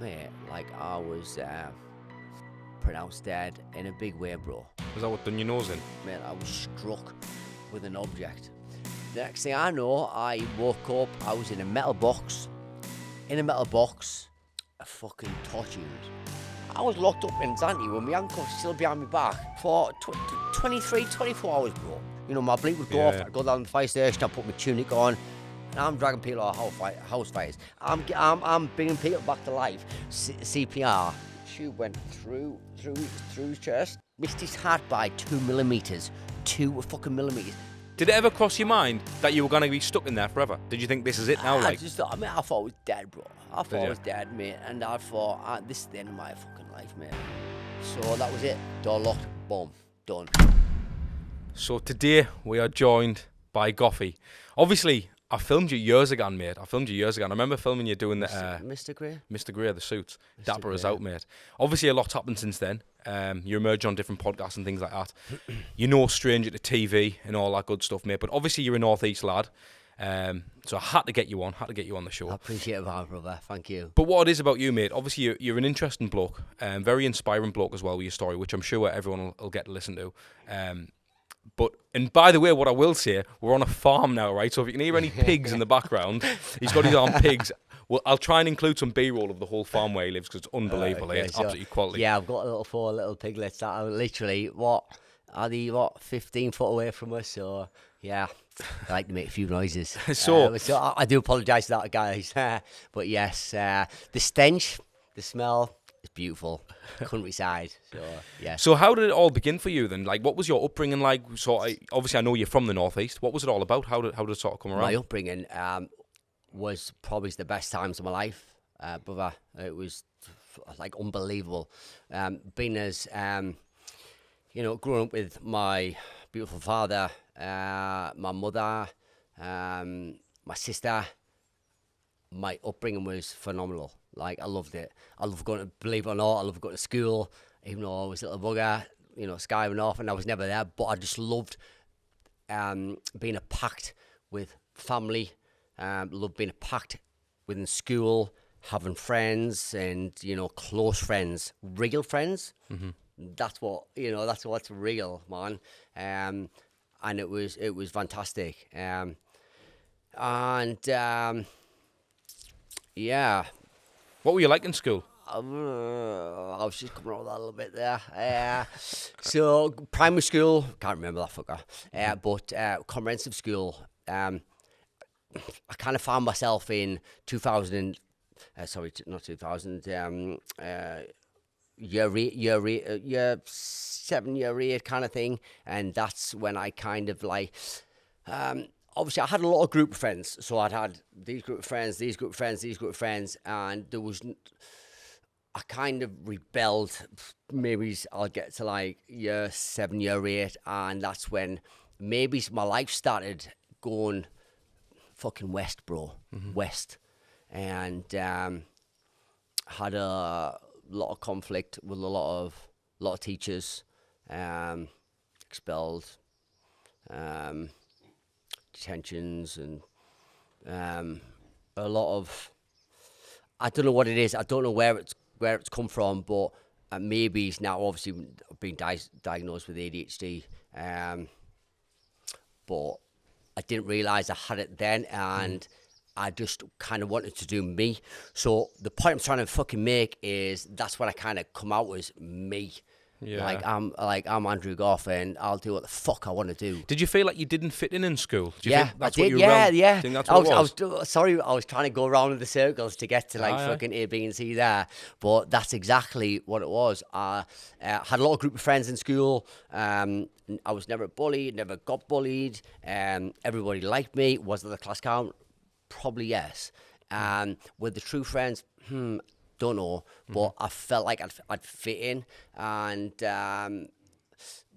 mate, like I was pronounced dead in a big way, bro. Was that what done your nose in? Mate, I was struck with an object. The next thing I know, I woke up, I was in a metal box. In a metal box, a fucking torch unit. I was locked up in Zante with my handcuffs still behind my back for 23, 24 hours, bro. You know, my bleep would go off, I'd go down to the fire station, I'd put my tunic on, and I'm dragging people out of house fires. I'm bringing people back to life. CPR. She went through his chest, missed his heart by 2 millimeters. 2 fucking millimeters. Did it ever cross your mind that you were going to be stuck in there forever? Did you think this is it now? I thought I was dead, bro. I thought I was dead, mate. And I thought, this is the end of my fucking life, mate. So that was it. Door locked. Boom. Done. So today we are joined by Goffy. Obviously, I filmed you years ago, mate. I remember filming you doing the... Mr. Grey? Mr. Grey, the suits. Mr. Dapper Grey. is out, mate. Obviously, a lot's happened since then. You emerged on different podcasts and things like that. You're no stranger to TV and all that good stuff, mate. But obviously, you're a North East lad. So I had to get you on the show. I appreciate it, brother. Thank you. But what it is about you, mate, obviously you're an interesting bloke, very inspiring bloke as well with your story, which I'm sure everyone will get to listen to. And by the way, what I will say, we're on a farm now, right? So if you can hear any pigs in the background, he's got his own pigs. Well, I'll try and include some B-roll of the whole farm where he lives because it's unbelievable. It's absolutely quality. Yeah, I've got 4 little piglets that are literally, 15 foot away from us. So, yeah, I like to make a few noises. So I do apologise to that, guys. But yes, the stench, the smell, it's beautiful. Countryside. So, yeah. So how did it all begin for you then? Like, what was your upbringing like? So obviously I know you're from the North East. What was it all about? How did it sort of come around? My upbringing was probably the best times of my life, brother. It was like unbelievable. Being as, growing up with my beautiful father, my mother, my sister, my upbringing was phenomenal. Like, I loved it. I loved going to, believe it or not, I loved going to school, even though I was a little bugger, skiving off, and I was never there. But I just loved being a pact with family. Loved being a pact within school, having friends, and close friends, real friends. Mm-hmm. That's what's real, man. And it was fantastic. Yeah. What were you like in school? I was just coming on with that a little bit there. So primary school, can't remember that fucker. But comprehensive school. I kind of found myself in 2000. Year 7, year 8 kind of thing, and that's when I kind of like. Obviously, I had a lot of group of friends, so I'd had these group of friends, these group of friends, these group of friends, and there was. I kind of rebelled. Maybe I'll get to like year 7, year 8, and that's when maybe my life started going fucking west, bro. Mm-hmm. West. And had a lot of conflict with a lot of teachers, expelled, detentions, and a lot of, I don't know what it is. I don't know where it's come from, but maybe it's now obviously been diagnosed with ADHD. But I didn't realise I had it then, and I just kind of wanted to do me. So the point I'm trying to fucking make is that's when I kind of come out as me. Yeah. I'm Andrew Gough, and I'll do what the fuck I want to do. Did you feel like you didn't fit in school? Do you yeah, think that's I did. What you Yeah. Think that's what I was trying to go around in the circles to get to fucking A, B, and C there, but that's exactly what it was. I had a lot of group of friends in school. I was never bullied, never got bullied. Everybody liked me. Was there the class count? Probably yes. With the true friends, don't know, but I felt like I'd fit in, and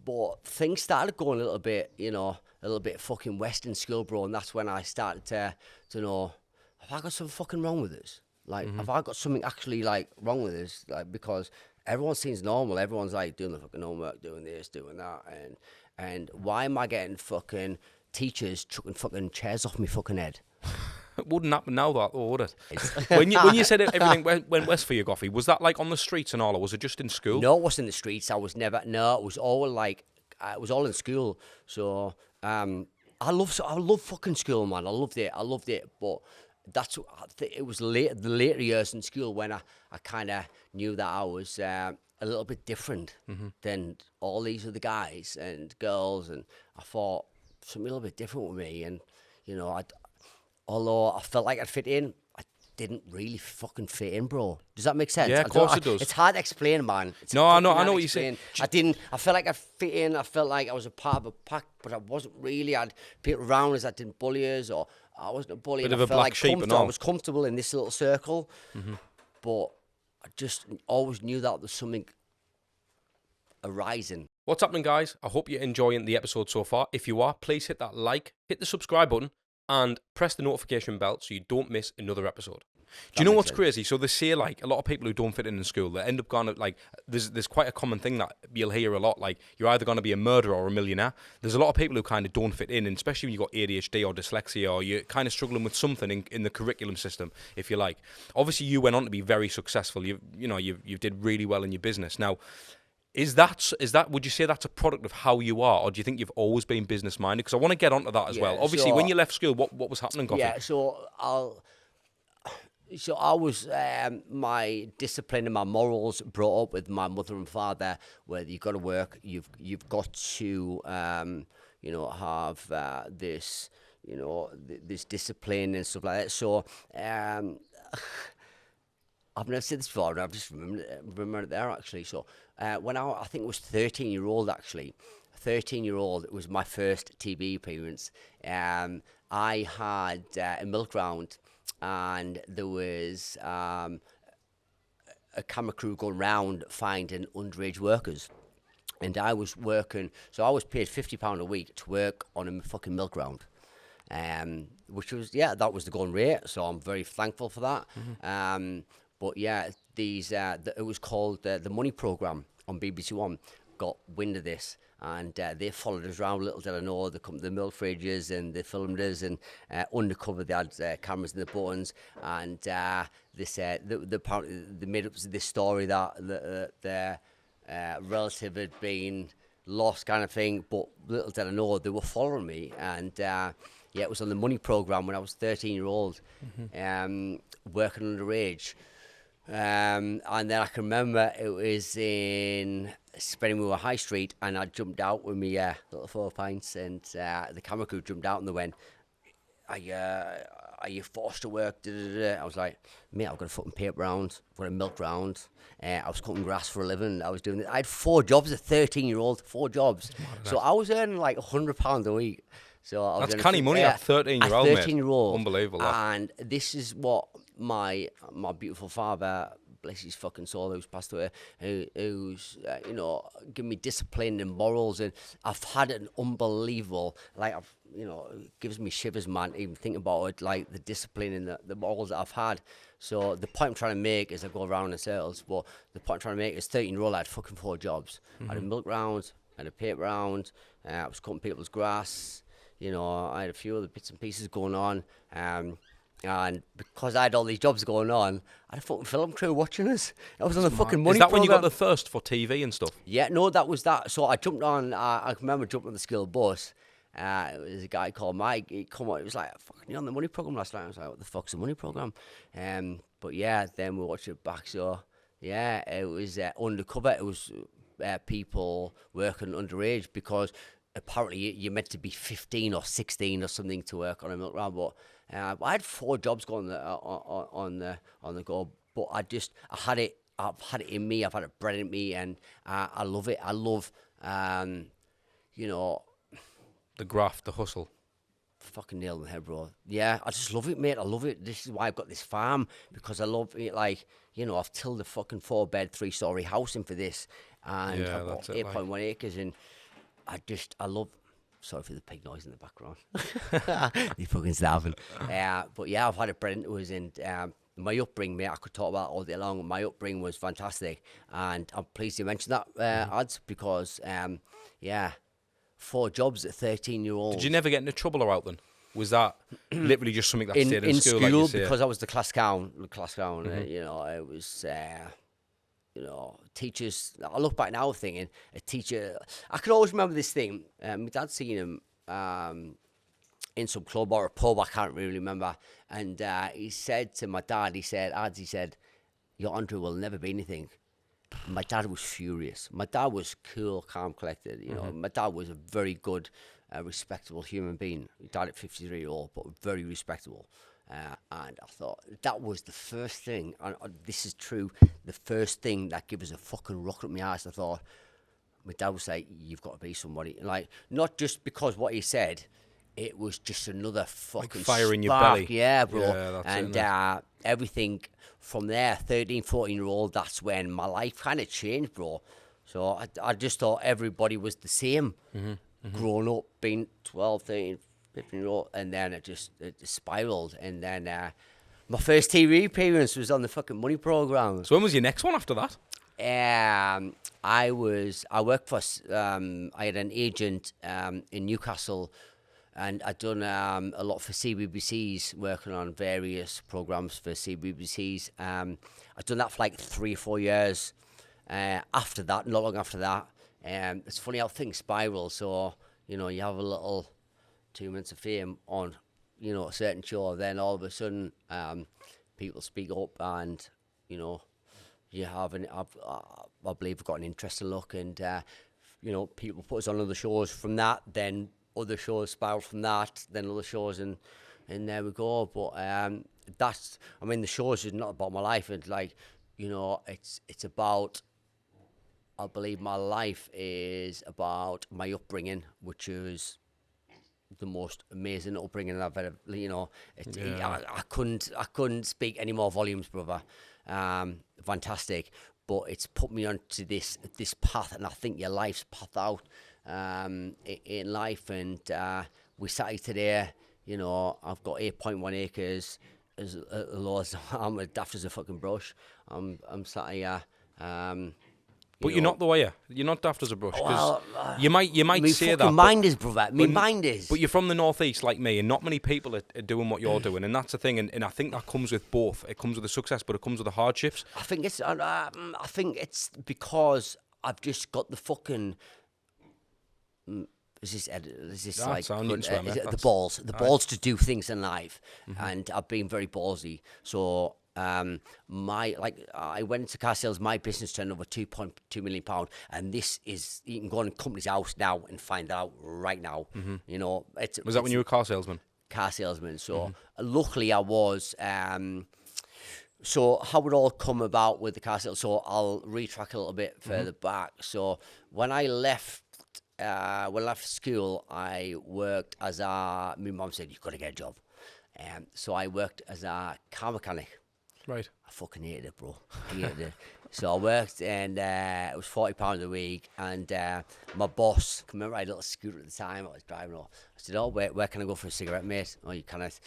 but things started going a little bit fucking west in school, bro, and that's when I started to know, have I got something fucking wrong with this? Like, have I got something actually like wrong with this? Like, because everyone seems normal, everyone's like doing the fucking homework, doing this, doing that, and why am I getting fucking teachers chucking fucking chairs off my fucking head? It wouldn't happen now, that, or would it? when you said everything went west for you, Goffy, was that like on the streets and all, or was it just in school? No, it wasn't in the streets. I was never. No, it was all like it was all in school. So I love fucking school, man. I loved it. But it was the later years in school when I kind of knew that I was a little bit different than all these other guys and girls, and I thought something a little bit different with me. And you know, although I felt like I'd fit in, I didn't really fucking fit in, bro. Does that make sense? Yeah, of course it does. It's hard to explain, man. I know what you're saying. I felt like I fit in. I felt like I was a part of a pack, but I wasn't really. I had people around us that didn't bully us, or I wasn't a bully. Bit of I a felt black like sheep and all. I was comfortable in this little circle, but I just always knew that there was something arising. What's happening, guys? I hope you're enjoying the episode so far. If you are, please hit that like, hit the subscribe button, and press the notification bell so you don't miss another episode. Do you know what's crazy? So they say, like, a lot of people who don't fit in school, they end up going to, like, there's quite a common thing that you'll hear a lot, like, you're either going to be a murderer or a millionaire. There's a lot of people who kind of don't fit in, and especially when you've got ADHD or dyslexia, or you're kind of struggling with something in the curriculum system, if you like. Obviously, you went on to be very successful. You did really well in your business. Now, Is that would you say that's a product of how you are, or do you think you've always been business minded? Because I want to get onto that as well. Obviously, when you left school, what was happening, Goffy? Yeah, so I was my discipline and my morals brought up with my mother and father, where you've got to work, you've got to have this this discipline and stuff like that. So I've never said this before, and I've just remembered it there, actually. So when I think it was 13-year-old, actually. 13-year-old, it was my first TV appearance. I had a milk round, and there was a camera crew going round finding underage workers. And I was working, so I was paid £50 a week to work on a fucking milk round. Which was, that was the going rate, so I'm very thankful for that. But yeah, it was called the Money Programme on BBC One. Got wind of this, and they followed us around. Little did I know, they come to the milk fridges and they filmed us, and undercover they had cameras in the buttons, and they said apparently they made up this story that their relative had been lost, kind of thing. But little did I know, they were following me, and it was on the Money Programme when I was 13-year-old, working underage. And then I can remember it was in Spennymoor High Street, and I jumped out with my little 4 pints, and the camera crew jumped out, and they went, are you forced to work? I was like, mate, I've got a fucking paper round, I've got a milk round. I was cutting grass for a living. I was doing this. I had 4 jobs as a 13-year-old, 4 jobs. So I was earning like £100 a week. So that's canny money at 13-year-old, mate. 13-year-old. Unbelievable. And this is what my beautiful father, bless his fucking soul, who's passed away, who's given me discipline and morals, and I've had an unbelievable, like, it gives me shivers, man, even thinking about it, like the discipline and the morals that I've had. So the point I'm trying to make is, I go around in circles, but the point I'm trying to make is 13-year-old, I had fucking 4 jobs. I had a milk round, I had a paper round, I was cutting people's grass. I had a few other bits and pieces going on, and because I had all these jobs going on, I had a fucking film crew watching us. I was on the fucking Money Is that programme. when you got the thirst for TV and stuff? Yeah, no, that was that. So I jumped on, I remember jumping on the school bus. It was a guy called Mike. He come on, he was like, fucking, you on the Money Programme last night? I was like, what the fuck's the Money Programme? But yeah, then we watched it back. So yeah, it was undercover. It was people working underage, because apparently you're meant to be 15 or 16 or something to work on a milk round. But I had 4 jobs going on the go. But I had it. I've had it in me. I've had it bred in me, and I love it. I love, the graft, the hustle. Fucking nail on the head, bro. Yeah, I just love it, mate. I love it. This is why I've got this farm, because I love it. Like, I've tilled a fucking 4-bed, 3-story house in for this, and I've got 8.1 acres, and I love. Sorry for the pig noise in the background. They fucking starving. But yeah, I've had it bred into us, and my upbringing, mate, I could talk about all day long. My upbringing was fantastic, and I'm pleased you mentioned that, ads, because 4 jobs at 13-year-old. Did you never get into trouble or out then? Was that literally just something that stayed in school? school, Like you say? because I was the class clown. You know, it was. You know, teachers. I look back now thinking a teacher. I can always remember this thing. My dad seen him in some club or a pub. I can't really remember. And he said to my dad, he said, "Your Andrew will never be anything." My dad was furious. My dad was cool, calm, collected. You know, my dad was a very good, respectable human being. He died at 53 years old, but very respectable. And I thought that was the first thing, and this is true, the first thing that gave us a fucking rocket up my ass. I thought, my dad was like, "You've got to be somebody." Like, not just because what he said, it was just another fucking like fire in your spark. belly. Yeah, bro. Yeah, that's it, Everything from there, 13, 14-year-old, that's when my life kind of changed, bro. So I just thought everybody was the same. Growing up, being 12, 13, 15-year-old, and then it spiraled. And then my first TV appearance was on the fucking Money programme. So when was your next one after that? I worked for, I had an agent in Newcastle, and I'd done a lot for CBBCs, working on various programmes for CBBCs. I'd done that for like 3 or 4 years. After that, not long after that, it's funny how things spiral. So, you know, you have a little 2 minutes of fame on, you know, a certain show, then all of a sudden people speak up, and, you know, you have I believe I've got an interesting look, and you know, people put us on other shows from that, then other shows spiral from that, then other shows, and there we go. But that's, I mean, the shows is not about my life. It's like, you know, it's about, I believe my life is about my upbringing, which is the most amazing upbringing I've ever, you know. I couldn't speak any more volumes, brother. Fantastic, but it's put me onto this path, and I think your life's path out in life. And we sat here today, you know, I've got 8.1 acres, as low as I'm as daft as a fucking brush. I'm sat here. But you're not, though, are you? You're not daft as a brush. Well, you might say that. Mind is, brother. Me mind is. But you're from the northeast like me, and not many people are doing what you're doing, and that's the thing. And I think that comes with both. It comes with the success, but it comes with the hardships. I think it's because I've just got the fucking. The balls to do things in life, and I've been very ballsy. So. I went into car sales. My business turned over £2.2 million, and this is, you can go on a company's house now and find out right now. You know, was that when you were a car salesman? Car salesman. So luckily I was. So how it all come about with the car sales? So I'll retrack a little bit further back. So when I left school, I worked as my mum said, "You've got to get a job." So I worked as a car mechanic. Right. I fucking hated it, bro. I hated it. So I worked, and it was £40 a week. And my boss, I remember I had a little scooter at the time I was driving off. I said, "Oh, where can I go for a cigarette, mate?" "Oh, you cannot."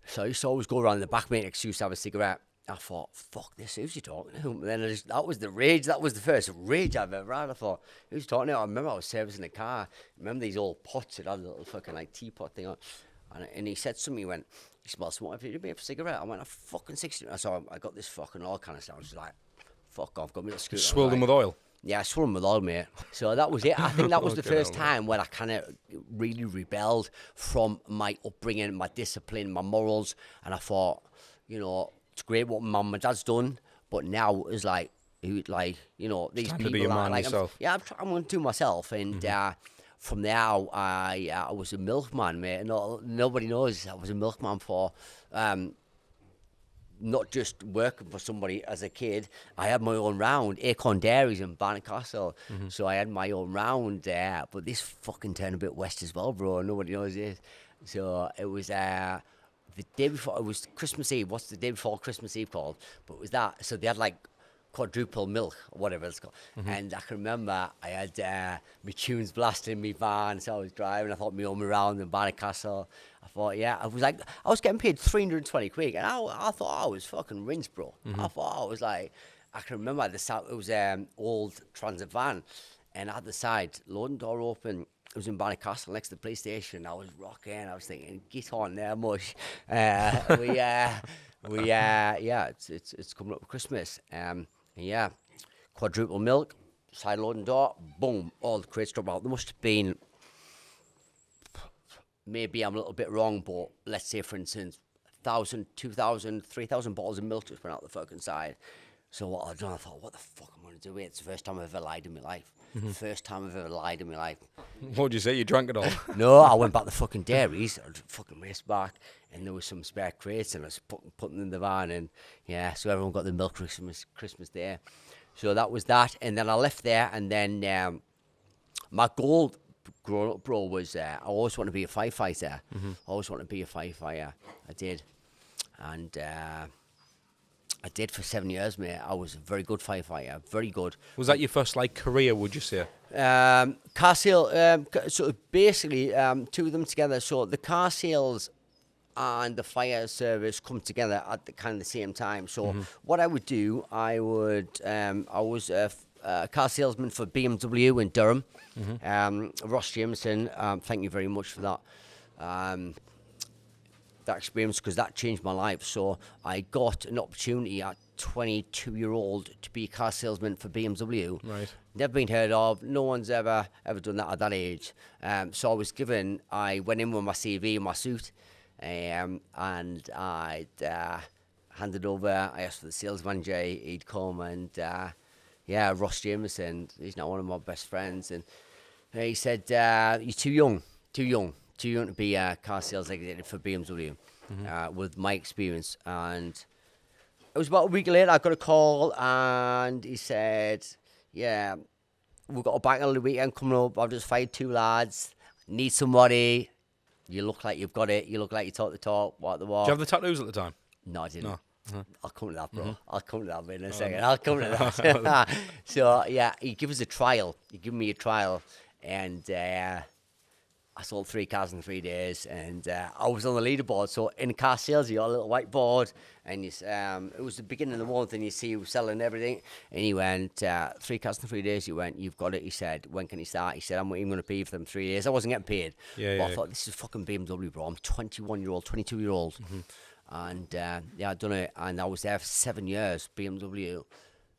So I used to always go around the back, mate, excuse to have a cigarette. I thought, fuck this, who's you talking to? And then that was the rage. That was the first rage I've ever had. I thought, who's talking to? I remember I was servicing a car. Remember these old pots that had a little fucking like teapot thing on. And he said to me, he went, "You smell smoke, if you'd be a cigarette." I went, "I'm fucking 60. So I got this fucking oil kind of stuff. I was like, fuck off, got me a scooter. Swirled them with oil? Yeah, I swirled them with oil, mate. So that was it. I think that was the first time when I kind of really rebelled from my upbringing, my discipline, my morals. And I thought, you know, it's great what my mum and dad's done, but now it's like, you know, these people. To be a man like, yourself. I'm going to do myself. And from there, I was a milkman, mate. Nobody knows I was a milkman for not just working for somebody as a kid. I had my own round, Acorn Dairies in Castle. So I had my own round there. But this fucking turned a bit west as well, bro. Nobody knows this. So it was the day before, it was Christmas Eve. What's the day before Christmas Eve called? But it was that. So they had like quadruple milk or whatever it's called. And I can remember I had my tunes blasting in my van, so I was driving. I thought me home around in Castle. I thought, yeah, I was getting paid 320 quid, and I thought I was fucking rinsed, bro. I thought I was like, I can remember it was old transit van, and at the side, loading door open, It was in Ballycastle next to the police station. I was rocking. I was thinking, get on there, mush. It's coming up with Christmas. Yeah, quadruple milk, side loading door, boom, all the crates drop out. There must have been, maybe I'm a little bit wrong, but let's say, for instance, 1,000, 2,000, 3,000 bottles of milk just went out the fucking side. So what I've done, I thought, what the fuck am I going to do here? It's the first time I've ever lied in my life. First time I've ever lied in my life. What'd you say? You drank it all? No, I went back to the fucking dairies. I fucking raced back, and there was some spare crates, and I was putting them in the van, and yeah, so everyone got the milk Christmas Day. So that was that, and then I left there, and then my goal growing up, bro, was I always wanted to be a firefighter. I always wanted to be a firefighter. I did, and I did for 7 years, mate. I was a very good firefighter, very good. Was that your first like career, would you say? Car sale, so basically two of them together. So the car sales and the fire service come together at the kind of the same time. So what I would do, I was a car salesman for BMW in Durham. Ross Jameson, thank you very much for that. That experience, because that changed my life. So I got an opportunity at 22-year-old to be a car salesman for BMW. Right. Never been heard of. No one's ever done that at that age. So I went in with my CV and my suit, and I handed over. I asked for the sales manager. He'd come, and Ross Jameson, he's now one of my best friends, and he said, "You're too young to be a car sales executive for BMW," with my experience. And it was about a week later, I got a call, and he said, "Yeah, we've got a bank on the weekend coming up. I've just fired 2 lads. Need somebody. You look like you've got it. You look like you talk the talk, walk the walk." Did you have the tattoos at the time? No, I didn't. No. I'll come to that, bro. I'll come to that in a second. I'll come to that. So, yeah, he gave us a trial. He gave me a trial, and I sold 3 cars in 3 days, and I was on the leaderboard. So in car sales, you got a little whiteboard, and it was the beginning of the month, and you see who's selling everything. And he went, 3 cars in 3 days. He went, "You've got it." He said, "When can you start?" He said, "I'm not even going to pay you for them 3 days." I wasn't getting paid. I thought, this is fucking BMW, bro. I'm 21-year-old, 22-year-old. And I'd done it, and I was there for 7 years, BMW.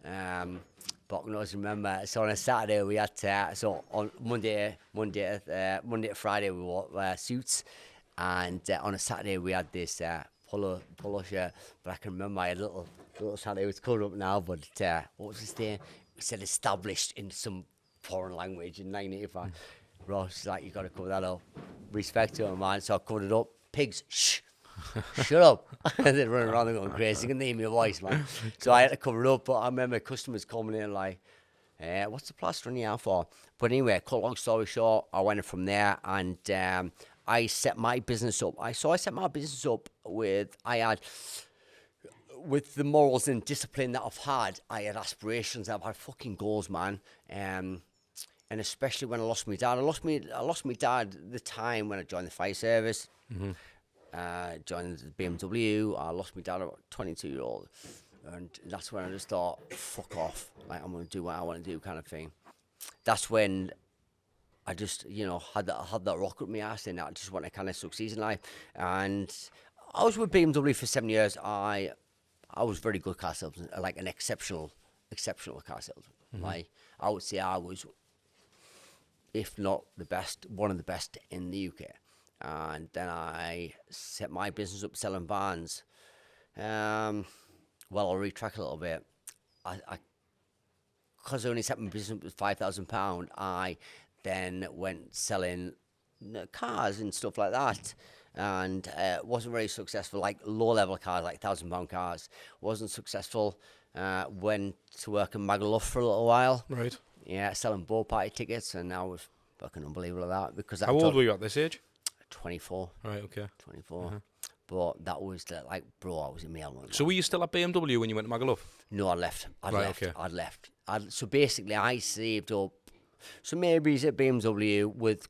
But I always remember, so on a Saturday we had so on Monday to Friday we wore suits, and on a Saturday we had this polo shirt. But I can remember I had a little Saturday. It's called up now, but what was this day? It said established in some foreign language in 1985. Ross, like, you got to cover that up. Respect to him, man. So I covered it up. Pigs, shh. Shut up. And they're running around and going crazy. You can hear my voice, man. So I had to cover it up, but I remember customers coming in like, what's the plaster on the arm for? But anyway, cut long story short, I went from there, and I set my business up. I set my business up with the morals and discipline that I've had. I had aspirations. I've had fucking goals, man. And especially when I lost my dad. I lost my dad the time when I joined the fire service. Joined the BMW. I lost my dad at 22-year-old, and that's when I just thought, fuck off, like, I'm gonna do what I want to do, kind of thing. That's when I just, had that rocket in my ass, and I just want to kind of succeed in life. And I was with BMW for 7 years. I was very good car salesman, like an exceptional car salesman. Like, I would say I was, if not the best, one of the best in the UK. And then I set my business up selling vans. I'll retrack a little bit. Because I only set my business up with £5,000, I then went selling cars and stuff like that. And wasn't very successful, like low-level cars, like £1,000 cars. Wasn't successful. Went to work in Magaluf for a little while. Right. Yeah, selling boat party tickets, and I was fucking unbelievable at that. Because how old were you at this age? 24. Right, okay. 24. But that was I was in my element. So were you still at BMW when you went to Magaluf? No, I left. Okay. I'd left. So basically, I saved up. So maybe it's at BMW with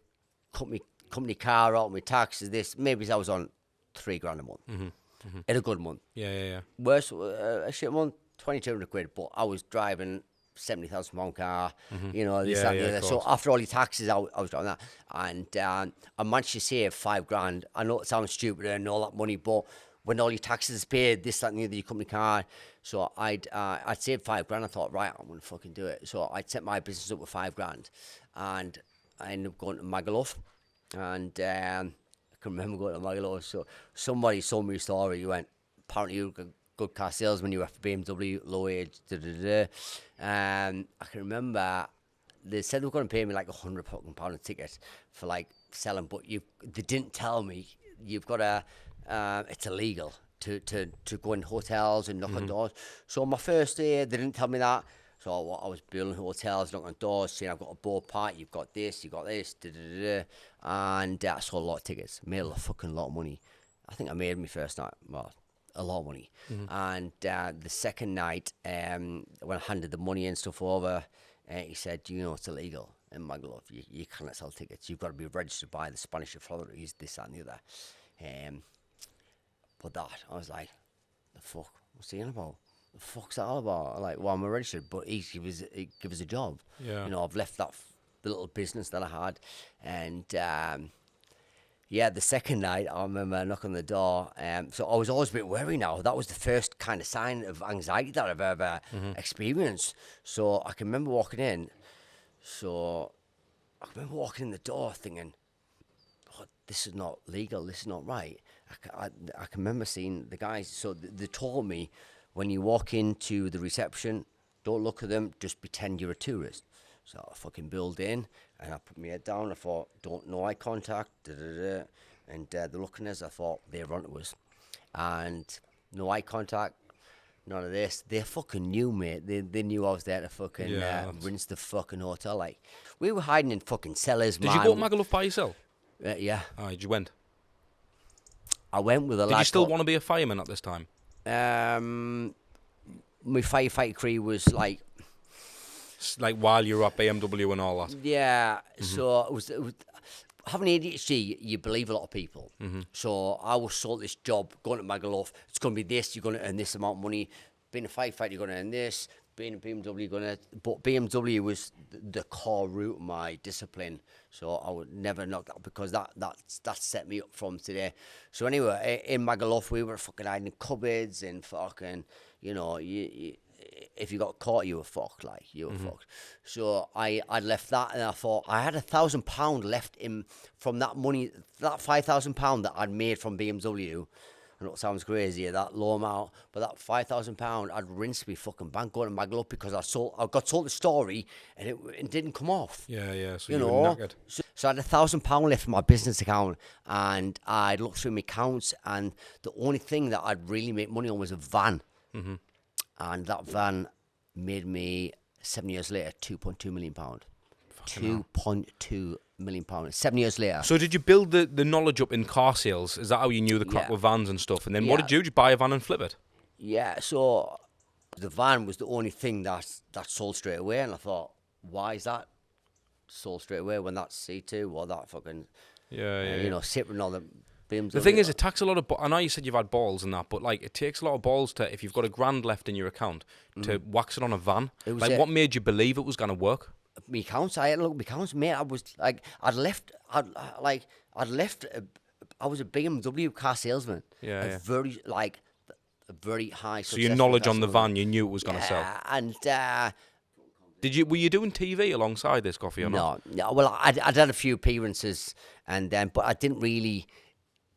company car out, my taxes, maybe I was on £3,000 a month. In a good month. Yeah. Worse, a shit month, 2,200 quid. But I was driving £70,000 car, this, Yeah, that, and yeah, the of other. So course. after all your taxes, I was doing that, and I managed to save $5,000. I know it sounds stupid and all that money, but when all your taxes is paid, this, that, and the other, your company car. So I'd saved $5,000. I thought, right, I'm gonna fucking do it. So I'd set my business up with $5,000, and I ended up going to Magaluf, and I can remember going to Magaluf. So somebody told me a story. You went, apparently you're a good car salesman. You were for BMW, low age. And I can remember they said they were going to pay me like £100 a ticket for like selling, but they didn't tell me you've got to. It's illegal to go in hotels and knock on doors. So my first day, they didn't tell me that. So I was building hotels, knocking on doors, saying I've got a board part, you've got this, and I sold a lot of tickets, made a fucking lot of money. I think I made my first night, well, a lot of money. And the second night, when I handed the money and stuff over, he said, it's illegal in Magaluf. You cannot sell tickets. You've got to be registered by the Spanish authorities, this, that, and the other. But that, I was like, the fuck, what's he on about? The fuck's that all about? Like, well, I'm registered, but he give us a job. Yeah. I've left that little business that I had, and the second night I remember knocking on the door. So I was always a bit wary now. That was the first kind of sign of anxiety that I've ever experienced. So I can remember walking in. So I can remember walking in the door thinking, oh, this is not legal. This is not right. I can remember seeing the guys. So they told me, when you walk into the reception, don't look at them, just pretend you're a tourist. So I fucking build in, and I put my head down. I thought, no eye contact, and they're looking at us. I thought, they're onto us. And no eye contact, none of this. They fucking knew, mate. They knew I was there to fucking rinse the fucking hotel. Like, we were hiding in fucking cellars, Did man. you go to Magaluf by yourself? Yeah. Oh, you went. I went with a lad. Did you still want to be a fireman at this time? My firefighter career was like, Like while you were at BMW and all that? yeah. So it was having ADHD, you believe a lot of people. So I was sold this job, going to Magaluf, it's going to be this, you're going to earn this amount of money. Being a firefighter, you're going to earn this. Being a BMW, you're going to... But BMW was the core root of my discipline. So I would never knock that, because that set me up from today. So anyway, in Magaluf, we were fucking hiding in cupboards and fucking, if you got caught, you were fucked. Like, you were fucked. So I left that, and I thought I had £1,000 left in from that money, that £5,000 that I'd made from BMW. I know it sounds crazy, that low amount, but that £5,000, I'd rinsed me fucking bank going to Magaluf, because I got told the story and it didn't come off. Yeah. So you were knackered. So I had £1,000 left in my business account, and I'd looked through my accounts, and the only thing that I'd really make money on was a van. And that van made me, 7 years later, £2.2 million. £2.2 million. 7 years later. So did you build the knowledge up in car sales? Is that how you knew the crack with vans and stuff? And then what did you do? Did you buy a van and flip it? Yeah, so the van was the only thing that sold straight away. And I thought, why is that sold straight away when that's C2 or that fucking, sitting on the... The thing is, it takes a lot of... I know you said you've had balls and that, but like, it takes a lot of balls to, if you've got £1,000 left in your account, to wax it on a van. Like, what made you believe it was going to work? My accounts, I had to look at my accounts, mate. I was like, I was a BMW car salesman. Yeah. Very, like, a very high. So your knowledge on the van, you knew it was going to sell. And were you doing TV alongside this, Goffy, or not? No. Well, I'd had a few appearances, and then, but I didn't really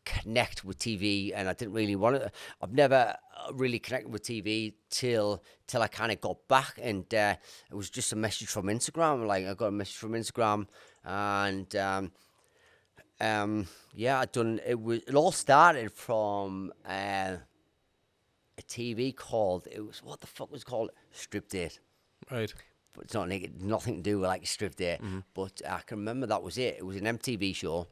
connect with TV, and I didn't really want to. I've never really connected with TV till I kind of got back, and it was just a message from Instagram. Like, I got a message from Instagram, and I'd done it. It all started from a TV called, what the fuck was it called? Strip Date. Right. But it's nothing to do with like Strip Date. But I can remember that was it. It was an MTV show,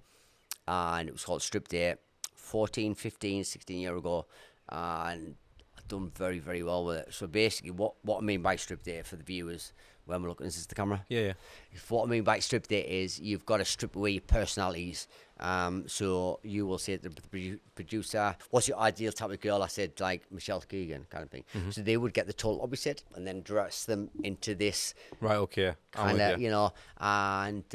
and it was called Strip Date, 14, 15, 16 years ago, and I've done very, very well with it. So basically, what I mean by Strip Date, for the viewers, when we're looking, is this the camera? Yeah. What I mean by Strip Date is, you've got to strip away your personalities, So you will say to the producer, what's your ideal type of girl? I said, like, Michelle Keegan kind of thing. So they would get the total opposite and then dress them into this Right, okay. kind of, you know, and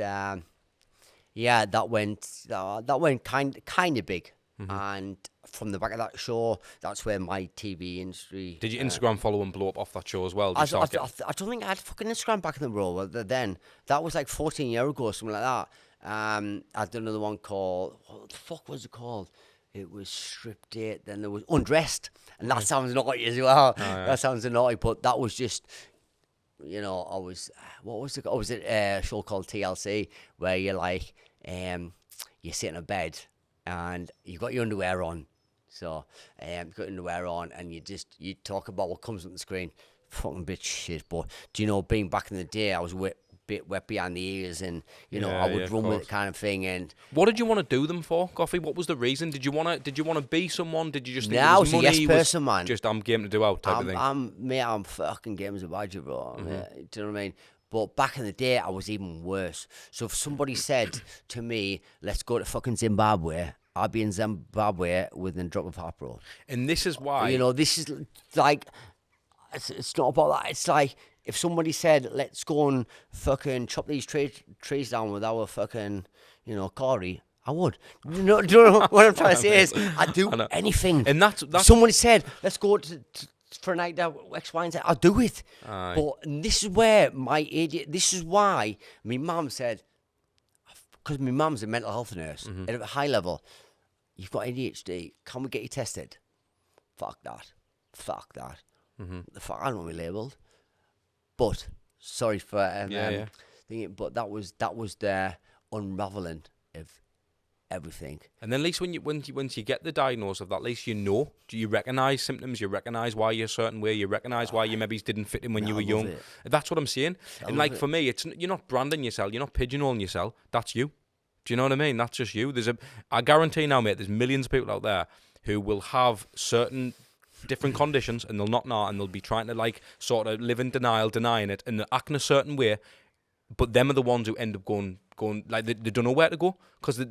yeah, that went kind of big. And from the back of that show, that's where my TV industry. Did your Instagram following blow up off that show as well? Did I you start don't think I had fucking Instagram back in the row then. That was like 14 years ago, something like that. I did another one called, what the fuck was it called? It was Strip Date, then there was Undressed, and that sounds naughty as well. That sounds naughty, but that was just, you know, what was it? Oh, was it a show called TLC, where you're like, you sit in a bed and you've got your underwear on. So, you've got your underwear on and you talk about what comes on the screen. Fucking bit shit, but do you know, being back in the day, I was bit wet behind the ears, and you know, I would run with it kind of thing. And what did you want to do them for, Goffy? What was the reason? Did you want to be someone? Did you just think I it was was a money? yes person, man. Just I'm game to do out type of thing. I'm fucking game as a badger, bro. Mate, do you know what I mean? But back in the day, I was even worse. So if somebody said to me, "Let's go to fucking Zimbabwe," I'd be in Zimbabwe within a drop of a hat, bro. And this is why, you know, this is like, it's not about that. It's like, if somebody said, "Let's go and fucking chop these trees down with our fucking, you know, Corey," I would. Do you know what I'm trying to say is, I'd do anything. And that's somebody said, "Let's go for a night out, X, Y, and Z," I'll do it. Aye. But this is where this is why my mum said, because my mum's a mental health nurse at a high level, "You've got ADHD, can we get you tested?" Fuck that. The fuck, I don't want to be labelled. But sorry for thinking, but that was the unraveling of everything. And then at least once you get the diagnosis of that, at least you know. Do you recognise symptoms? You recognise why you're a certain way. You recognise why you maybe didn't fit in when you were young. That's what I'm saying. And like for me, you're not branding yourself. You're not pigeonholing yourself. That's you. Do you know what I mean? That's just you. I guarantee now, mate, there's millions of people out there who will have certain different conditions, and they'll not know, and they'll be trying to like sort of live in denial, denying it, and they're acting a certain way. But them are the ones who end up going like they don't know where to go because they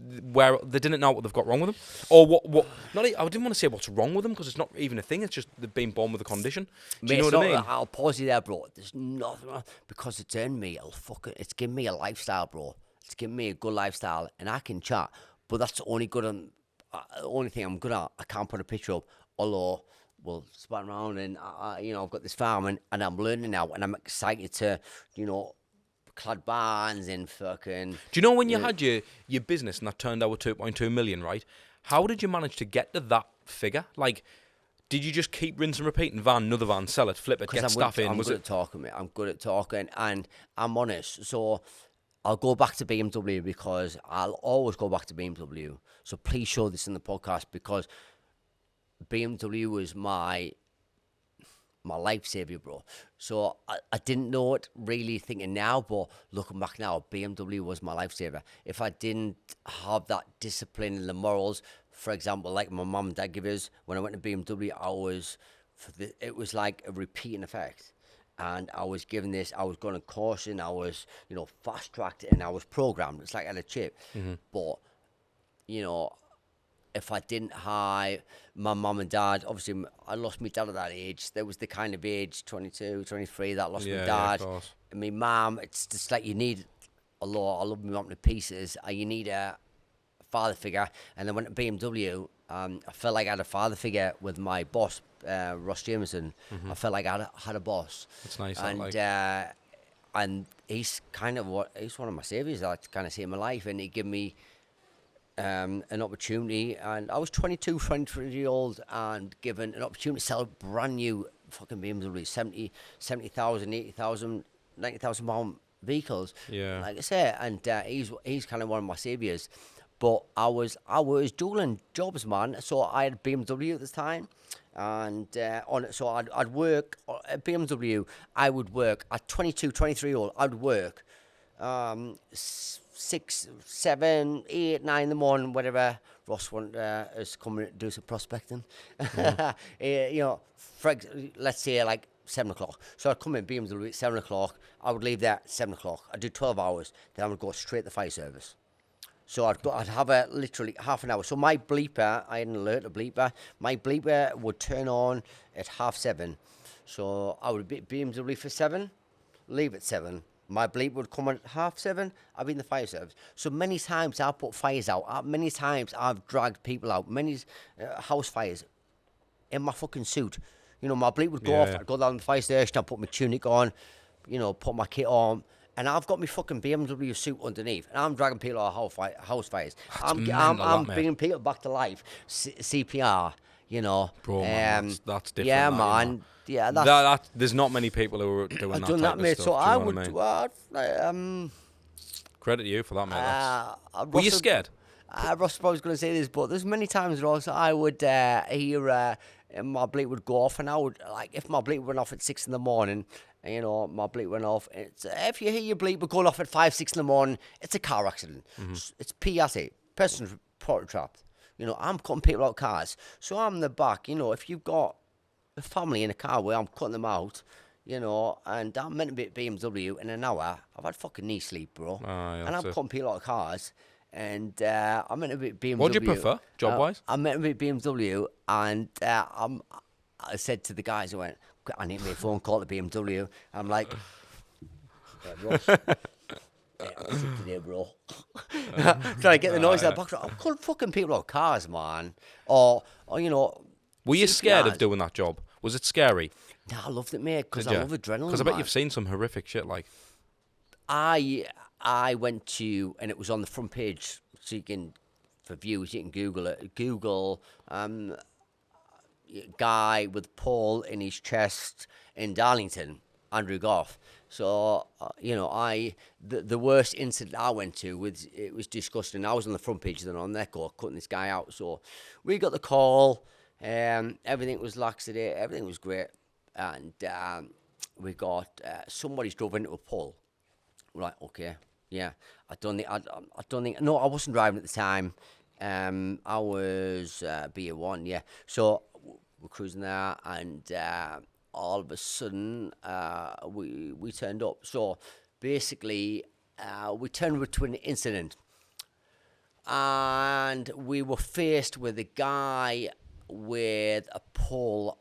didn't know what they've got wrong with them, or what. I didn't want to say what's wrong with them because it's not even a thing. It's just they've been born with a condition. Do you know what I mean? I'll pause you there, bro. There's nothing wrong because it's in me. It's given me a lifestyle, bro. It's given me a good lifestyle, and I can chat. But that's the only only thing I'm good at. I can't put a picture up, although we'll span around, and you know, I've got this farm, and I'm learning now, and I'm excited to, you know, clad barns and fucking. Do you know when you had your business and that turned out 2.2 million, right? How did you manage to get to that figure? Like, did you just keep rinse and repeat and another van, sell it, flip it, get staff in? I'm good at talking, mate. I'm good at talking, and I'm honest. So I'll go back to BMW because I'll always go back to BMW. So please show this in the podcast because BMW was my lifesaver, bro. So I didn't know it really thinking now, but looking back now, BMW was my lifesaver. If I didn't have that discipline and the morals, for example, like my mum and dad gave us, when I went to BMW, it was like a repeating effect. And I was given this, I was going to caution, I was, you know, fast-tracked, and I was programmed. It's like I had a chip. But, you know, if I didn't have my mum and dad, obviously I lost my dad at that age. There was the kind of age, 22, 23, that lost my dad. And my mum, it's just like you need a lot. I love my mum to pieces. You need a father figure. And then when at BMW, I felt like I had a father figure with my boss, Ross Jameson. I felt like I had a boss. That's nice. And he's he's one of my saviors. I like to kind of saved my life, and he gave me an opportunity. And I was 22, 23 years old, and given an opportunity to sell a brand new fucking BMW, 70,000, 80,000, 90,000 pound vehicles. Yeah. Like I say, and he's kind of one of my saviors. But I was doing jobs, man. So I had BMW at this time, and so I'd work at BMW. I would work at 22, 23 year old. I'd work 6, 7, 8, 9 in the morning, whatever. Ross wanted us to come and do some prospecting. You know, let's say like 7 o'clock. So I'd come in BMW at 7 o'clock. I would leave there at 7 o'clock. I'd do 12 hours. Then I would go straight to the fire service. So I'd have a literally half an hour. So my bleeper, I had an alert, a bleeper. My bleeper would turn on at 7:30. So I would be BMW for 7, leave at 7. My bleeper would come on at 7:30. I'd be in the fire service. So many times I've put fires out. Many times I've dragged people out. Many house fires in my fucking suit. You know, my bleep would go off. I'd go down to the fire station. I'd put my tunic on. You know, put my kit on. And I've got my fucking BMW suit underneath, and I'm dragging people out of house fires. I'm bringing people back to life. CPR, you know. Bro, man, that's different. Yeah, man. Yeah, that's there's not many people who are doing that. I've done that, mate. So I would. Credit to you for that, mate. Were you scared? Ross was going to say this, but there's many times, Ross, I would hear my bleep would go off, and I would, like, if my bleep went off at 6 in the morning, you know, my bleep went off. If you hear your bleep going off at 5, 6 in the morning, it's a car accident. It's PSA, person trapped. You know, I'm cutting people out of cars. So I'm in the back, you know, if you've got a family in a car where I'm cutting them out, you know, and I'm meant to be at BMW in an hour, I've had fucking knee sleep, bro. And I'm cutting people out of cars. And I'm meant to be at BMW. What do you prefer, job-wise? I'm meant to be at BMW, and I said to the guys, I went, I need to make a phone call to BMW. I'm like, Ross, what's up today, bro? Trying to get the noise out of the background. I'm calling fucking people out of cars, man. Or you know. Were you scared of doing that job? Was it scary? Nah, I loved it, mate, because I love adrenaline. Because I bet you've seen some horrific shit, like. I went to, and it was on the front page, so you can, for views, you can Google it. Google guy with Paul in his chest in Darlington, Andrew Gough. So, you know, the worst incident I went to, it was disgusting. I was on the front page then on Echo, cutting this guy out. So we got the call, everything was laxative, everything was great. And we got, somebody's drove into a pole. Right, okay, yeah. I don't think, no, I wasn't driving at the time. I was BA1, yeah. So we're cruising there, and all of a sudden, we turned up. So basically, we turned up to an incident, and we were faced with a guy with a pole.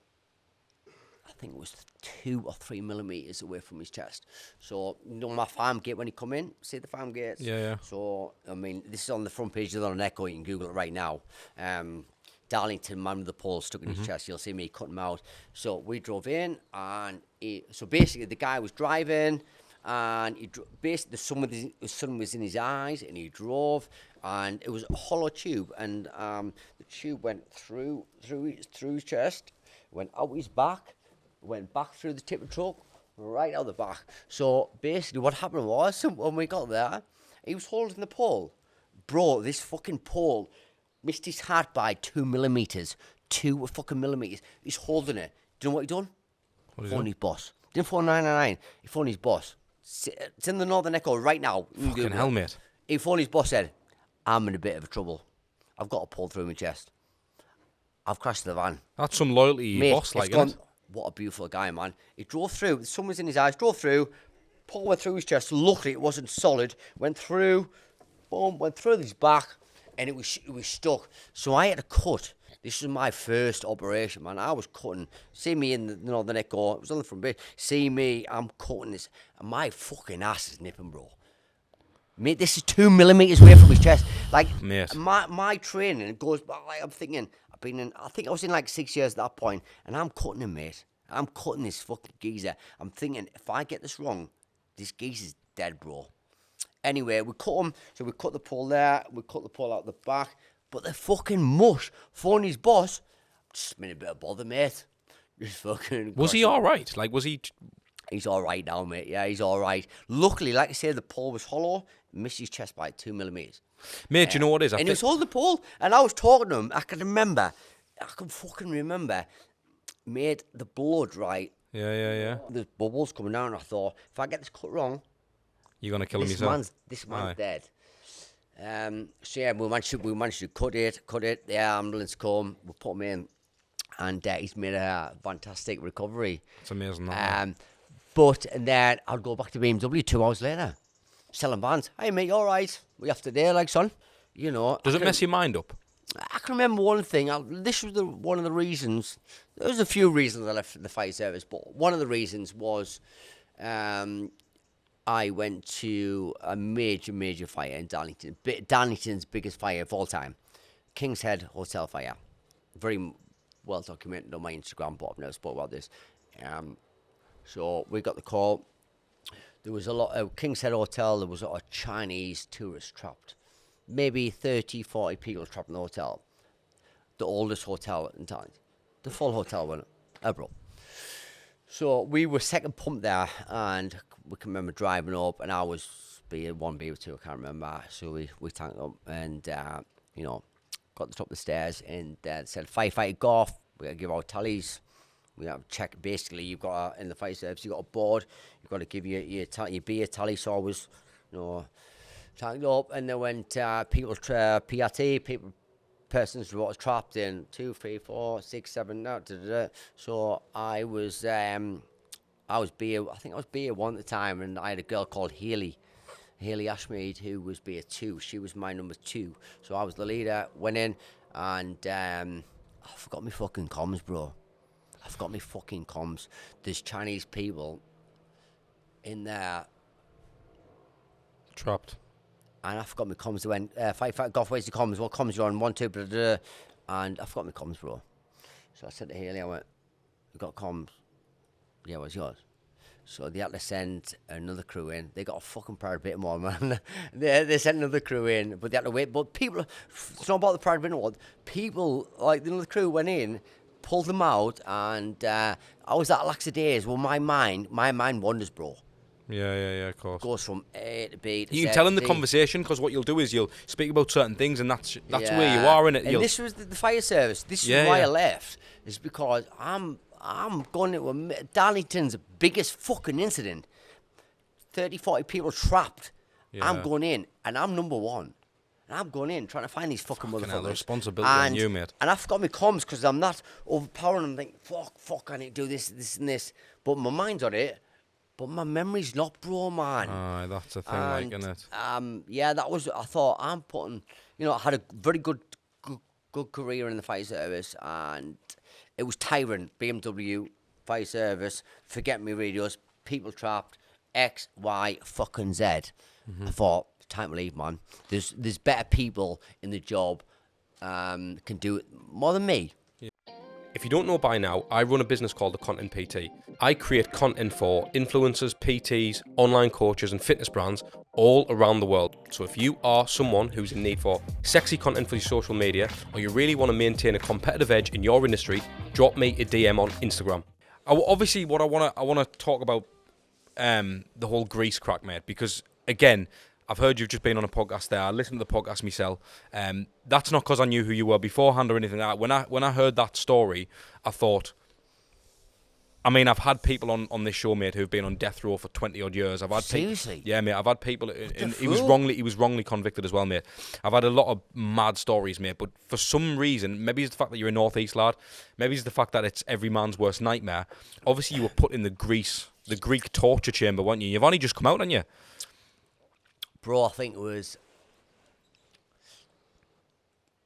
I think it was 2 or 3 millimeters away from his chest. So, you know, my farm gate when you come in, see the farm gates? Yeah. So, I mean, this is on the front page of the Echo. You can Google it right now. Darlington, man with the pole stuck in his chest. You'll see me cutting him out. So we drove in, and so basically the guy was driving, and basically the sun was in his eyes, and he drove, and it was a hollow tube, and the tube went through his chest, went out his back, went back through the tip of the truck, right out the back. So basically what happened was, when we got there, he was holding the pole. Bro, this fucking pole missed his heart by 2 millimeters. 2 fucking millimeters. He's holding it. Do you know what he done? Phoned his boss. Didn't phone 999. He phoned his boss. It's in the Northern Echo right now. Fucking hell, mate. He phoned his boss, said, I'm in a bit of trouble. I've got a pole through my chest. I've crashed the van. That's some loyalty, mate, boss, like, isn't it? What a beautiful guy, man. He drove through. The sun was in his eyes. Drove through. Pole went through his chest. Luckily, it wasn't solid. Went through. Boom. Went through his back. And it was stuck. So I had to cut. This was my first operation, man. I was cutting. See me in the Northern Echo. It was on the front page. See me. I'm cutting this. And my fucking ass is nipping, bro. Mate, this is 2 millimeters away from his chest. Like, mate. My training goes back. Like, I'm thinking, I think I was in like 6 years at that point, and I'm cutting him, mate. I'm cutting this fucking geezer. I'm thinking, if I get this wrong, this geezer's dead, bro. Anyway, we cut him. So we cut the pole there. We cut the pole out the back. But the fucking mush, phoned his boss, just been a bit of bother, mate. Just fucking. Was he all right? Like, was he? He's all right now, mate. Yeah, he's all right. Luckily, like I said, the pole was hollow. Missed his chest by 2 millimeters. Mate, you know what it is? And he was holding the pole, and I was talking to him. I can fucking remember, mate, the blood, right? Yeah. There's bubbles coming down. I thought, if I get this cut wrong, you're gonna kill him yourself. This man's dead. So yeah, we managed to cut it. The ambulance come, we put him in, and he's made a fantastic recovery. It's amazing. And then I'll go back to BMW 2 hours later, selling vans. Hey mate, you all right? We have today, like, son. you know. Does it mess your mind up? I can remember one thing. This was one of the reasons. There was a few reasons I left the fire service, but one of the reasons was I went to a major fire in Darlington. Darlington's biggest fire of all time. King's Head Hotel fire. Very well documented on my Instagram, but I've never spoke about this. So we got the call. There was a lot of King's Head Hotel. There was a lot of Chinese tourists trapped. Maybe 30, 40 people trapped in the hotel. The oldest hotel in town. The full hotel went bro. So we were second pump there, and we can remember driving up, and I was B1, B2, I can't remember. So we tanked up and, you know, got to the top of the stairs, and said, firefighter Gough, we got to give our tallies. We have to check, basically, you've got, in the fire service, you've got a board, you've got to give your beer tally, so I was, you know, tanked up, and then went people, PRT, people, persons who was trapped in 2, 3, 4, 6, 7, no, so I was beer, I think I was beer 1 at the time, and I had a girl called Haley Ashmead, who was beer 2. She was my number 2, so I was the leader. Went in, and I forgot my fucking comms, bro. I forgot my fucking comms. There's Chinese people in there Trapped. and I forgot my comms. They went, fight, Goff, where's the comms? What comms you on? 1, 2, blah, blah, blah. And I forgot my comms, bro. So I said to Haley, I went, you got comms? Yeah, what's yours? So they had to send another crew in. They got a fucking Pride bit more, man. they sent another crew in, but they had to wait. But people, it's not about the Pride bit more. People, like the other crew went in, pulled them out, and I was at lackadays. Well, my mind wanders, bro. Yeah, of course. Goes from A to B to Z. You can tell in the conversation, because what you'll do is you'll speak about certain things, and that's where you are in it. And this was the fire service. This is why I left. Is because I'm going into Darlington's biggest fucking incident. 30, 40 people trapped. Yeah. I'm going in, and I'm number 1. And I'm going in, trying to find these fucking motherfuckers. Hell, the responsibility on you, mate. And I forgot my comms, because I'm not overpowering them. Thinking, fuck, I need to do this, and this. But my mind's on it. But my memory's not, bro, man. Aye, that's the thing, like, isn't it? Yeah, that was, I thought, I'm putting, I had a very good career in the fire service, and it was tiring. BMW, fire service, forget me radios, people trapped, X, Y, fucking Z. Mm-hmm. I thought, time to leave, man. There's better people in the job, can do it more than me. If you don't know by now, I run a business called The Content PT. I create content for influencers, PTs, online coaches and fitness brands all around the world. So if you are someone who's in need for sexy content for your social media, or you really want to maintain a competitive edge in your industry, drop me a DM on Instagram. Obviously, what I want to talk about the whole grease crack, mate, because again, I've heard you've just been on a podcast there. I listened to the podcast myself. That's not because I knew who you were beforehand or anything like that. When I heard that story, I thought, I mean, I've had people on this show, mate, who've been on death row for 20 odd years. I've had Seriously? Yeah, mate. I've had people. He was wrongly convicted as well, mate. I've had a lot of mad stories, mate. But for some reason, maybe it's the fact that you're a Northeast lad. Maybe it's the fact that it's every man's worst nightmare. Obviously, you were put in the Greek torture chamber, weren't you? You've only just come out, haven't you? Bro, I think it was,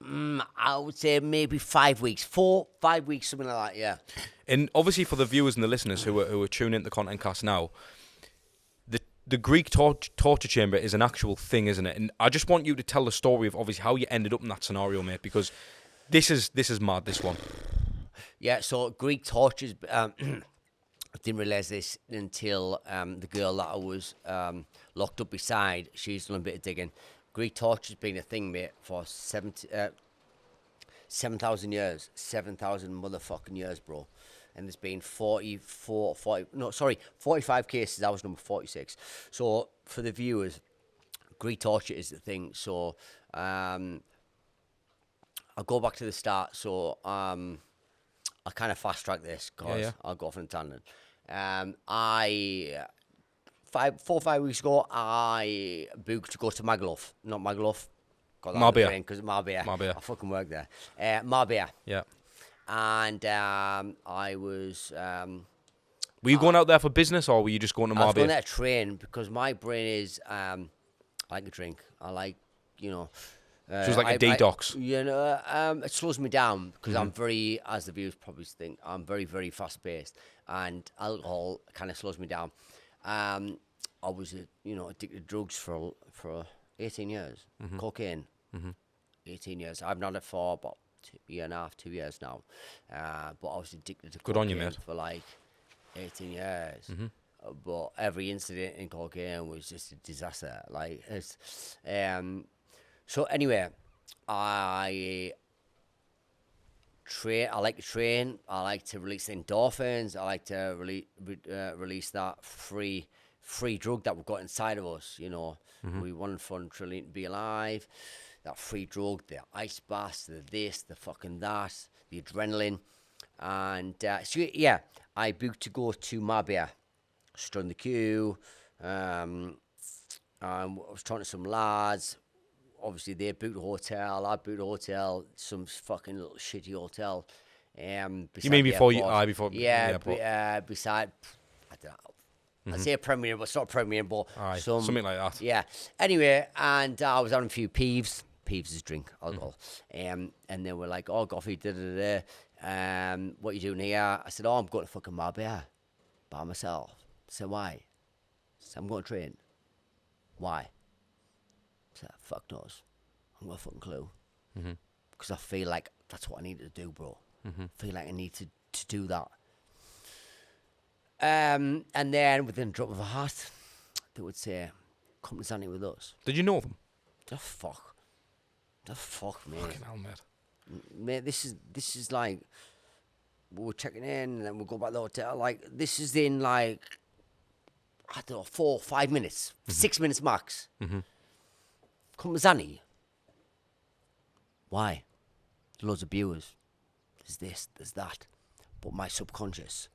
I would say maybe 5 weeks, 5 weeks, something like that, yeah. And obviously for the viewers and the listeners who are tuning into the ContentCast now, the Greek torture chamber is an actual thing, isn't it? And I just want you to tell the story of obviously how you ended up in that scenario, mate, because this is mad, this one. Yeah, so Greek tortures, I didn't realise this until the girl that I was locked up beside, she's done a bit of digging. Greek torture's been a thing, mate, for 7,000 years. 7,000 motherfucking years, bro. And there's been 45 cases. I was number 46. So, for the viewers, Greek torture is the thing. So, I'll go back to the start. So, I kind of fast-track this, because I'll go off on a tangent. 4 or 5 weeks ago, I booked to go to Magaluf. Not Magaluf. Marbella. Because Marbella. Marbella. I fucking work there. Marbella. Yeah. And I was... were you going out there for business, or were you just going to Marbella? I was going there to train, because my brain is... I like a drink. I like, So it's like a detox. It slows me down because I'm very, as the viewers probably think, I'm very, very fast paced, and alcohol kind of slows me down. I was, addicted to drugs for 18 years, cocaine, 18 years. I've not it for about year and a half, 2 years now, but I was addicted to Good cocaine on you, mate. for like 18 years. But every incident in cocaine was just a disaster. Like it's, so anyway, I train. I like to train. I like to release endorphins. I like to release that free drug that we've got inside of us. We want fun, trillion to be alive. That free drug, the ice baths, the this, the fucking that, the adrenaline, and so yeah, I booked to go to Marbella. Stood in the queue. I was talking to some lads. Obviously, they booked a hotel. I booked a hotel. Some fucking little shitty hotel. You mean before you? Before. Yeah, beside. I don't know. I say a premier, but it's not a premier, but something like that. Yeah. Anyway, and I was having a few peeves. Peeves is drink, alcohol. And they were like, "Oh, Goffy, what you doing here?" I said, "Oh, I'm going to fucking Marbella by myself." I said, "Why?" I said, "I'm going to train." "Why?" I said, "Fuck knows. I'm got a fucking clue." Because I feel like that's what I need to do, bro. I feel like I need to do that. And then within a drop of a hat, they would say, "Come to Zanny with us." Did you know them? The fuck, mate. Fucking hell, mate. Mate, this is like, we're checking in and then we'll go back to the hotel. Like, this is in like, I don't know, 4 or 5 minutes, 6 minutes max. Come to Zanny. Why? There's loads of viewers. There's this, there's that. But my subconscious,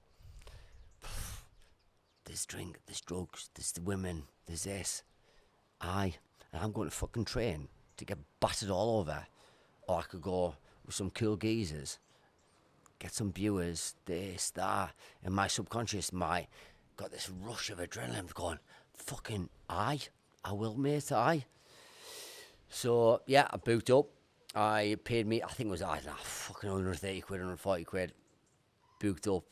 there's drink, there's drugs, there's the women, there's this. And I'm going to fucking train to get battered all over. Or I could go with some cool geezers, get some viewers, this, that. And my subconscious, got this rush of adrenaline going, fucking I will, mate, So, yeah, I booked up. I paid me, I think it was, fucking 130 quid, 140 quid. Booked up.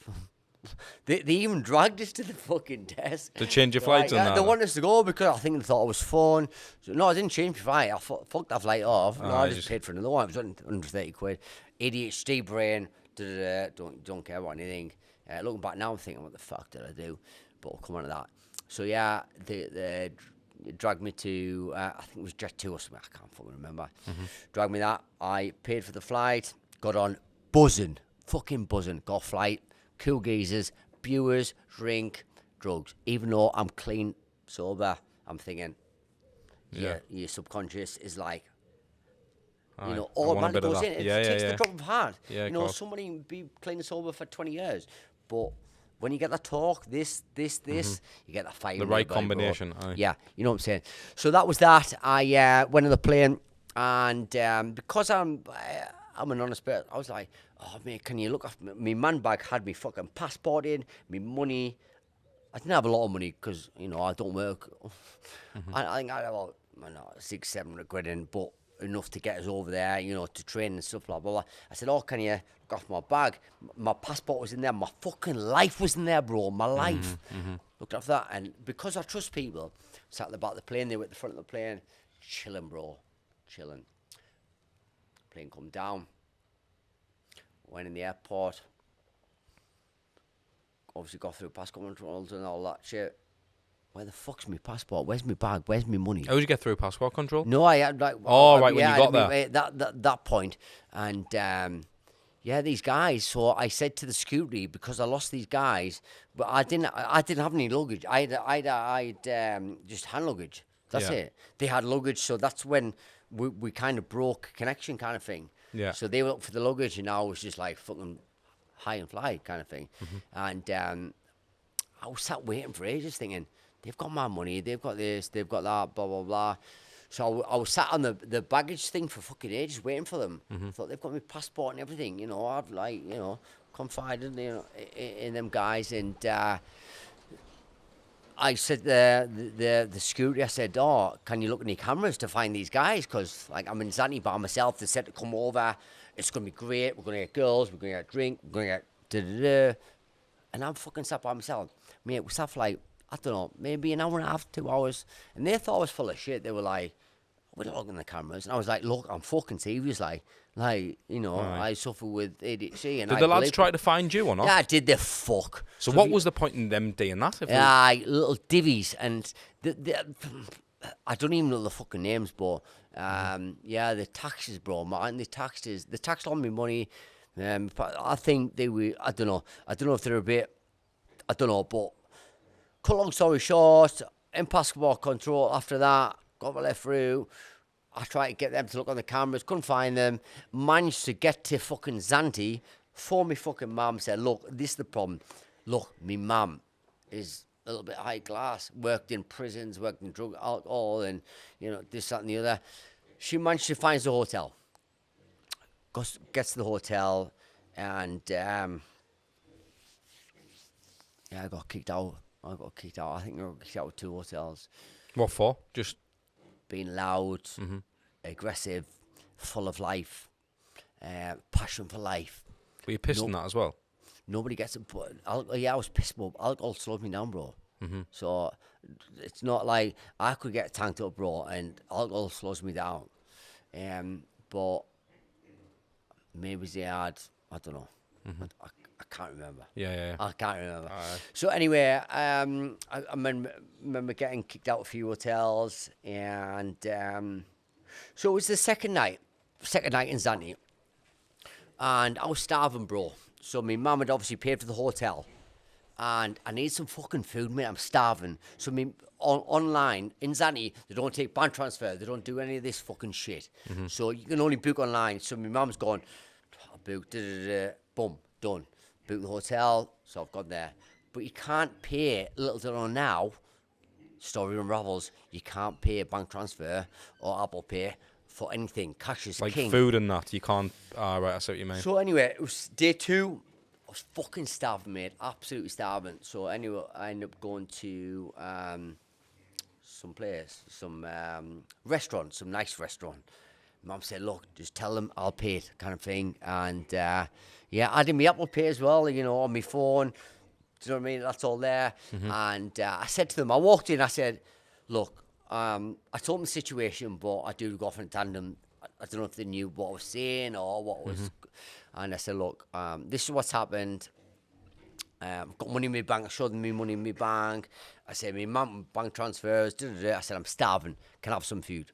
They even dragged us to the fucking desk. To change your flights and that? They wanted us to go because I think they thought it was fun. So, no, I didn't change my flight. I fucked that flight off. I just paid for another one. It was 130 quid. ADHD brain. Don't care about anything. Looking back now, I'm thinking, what the fuck did I do? But we'll come on to that. So, yeah, they dragged me to, I think it was Jet 2 or something. I can't fucking remember. Dragged me that. I paid for the flight. Got on buzzing. Fucking buzzing. Got flight. Cool geezers, viewers, drink, drugs. Even though I'm clean, sober, I'm thinking, your subconscious is like, all man goes in. It takes the drop of heart. Yeah, somebody can be clean and sober for 20 years, but when you get that talk, this, you get that fire. The right combination. Yeah, you know what I'm saying. So that was that. I went on the plane, and because I'm an honest person, I was like, "Oh, mate, can you look after me?" My man bag had me fucking passport in, me money. I didn't have a lot of money because, I don't work. I think I had about 600-700 quid in, but enough to get us over there, to train and stuff, blah, blah, blah. I said, "Oh, can you look after my bag?" My passport was in there. My fucking life was in there, bro. My life. Looked after that. And because I trust people, sat at the back of the plane, they were at the front of the plane, chilling, bro. Chilling. Plane come down. Went in the airport. Obviously got through passport controls and all that shit. Where the fuck's my passport? Where's my bag? Where's my money? How did you get through passport control? No, I had like. Right, when you got there. That point, and these guys. So I said to the security, because I lost these guys, but I didn't have any luggage. I had just hand luggage. That's it. They had luggage, so that's when we kind of broke connection, kind of thing. Yeah. So they were up for the luggage, and I was just like fucking high and fly kind of thing. And I was sat waiting for ages, thinking, they've got my money, they've got this, they've got that, blah, blah, blah. So I was sat on the baggage thing for fucking ages, waiting for them. I thought, they've got my passport and everything, I'd like, confided, in them guys. And I I said the security, I said, oh, can you look in your cameras to find these guys? Because, like, I'm in Zante by myself. They said to come over. It's going to be great. We're going to get girls. We're going to get a drink. We're going to get da-da-da. And I'm fucking sat by myself. Mate, we sat for, like, I don't know, maybe an hour and a half, 2 hours. And they thought I was full of shit. They were like, we're not looking at the cameras. And I was like, look, I'm fucking serious. Like, you know, I suffer with ADHD. And Did the lads try to find you or not? Yeah, did the fuck. So what was the point in them doing that? Little divvies. And I don't even know the fucking names, but yeah, the taxes, bro, man. They taxed on me money. I think they were, I don't know if they're a bit, I don't know, but cut long story short, in basketball control, after that, got my left through. I tried to get them to look on the cameras, couldn't find them. Managed to get to fucking Zante, phoned me fucking mum, said, look, this is the problem. Look, me mum is a little bit high class, worked in prisons, worked in drug, alcohol, and, you know, this, that, and the other. She managed to find the hotel. Gets to the hotel, and, yeah, I got kicked out. I think I got kicked out of 2 hotels. What for? Just being loud, aggressive, full of life, passion for life. Were you pissed on that as well? Nobody gets it, but I was pissed, but alcohol slowed me down, bro. So it's not like I could get tanked up, bro, and alcohol slows me down. But maybe they had, I don't know. I can't remember. Yeah. I can't remember. So anyway, I remember getting kicked out of a few hotels, and so it was the second night in Zante, and I was starving, bro. So my mum had obviously paid for the hotel, and I need some fucking food, mate. I'm starving. So online in Zante, they don't take bank transfer. They don't do any of this fucking shit. So you can only book online. So my mum's gone, I booked, boom, done. Book the hotel, so I've got there. But you can't pay, little to know now, story unravels, you can't pay a bank transfer or Apple Pay for anything. Cash is like king. Food and that, you can't, right, I see what you mean. So anyway, it was day 2, I was fucking starving, mate, absolutely starving. So anyway, I ended up going to some restaurant, some nice restaurant. Mum said, look, just tell them I'll pay it, kind of thing. And yeah, I did my Apple Pay as well, you know, on my phone. Do you know what I mean? That's all there. And I said to them, I walked in, I said, look, I told them the situation, but I do go off in tandem. I don't know if they knew what I was saying or what was. And I said, look, this is what's happened. I've got money in my bank. I showed them my money in my bank. I said, my mum bank transfers. I said, I'm starving. Can I have some food?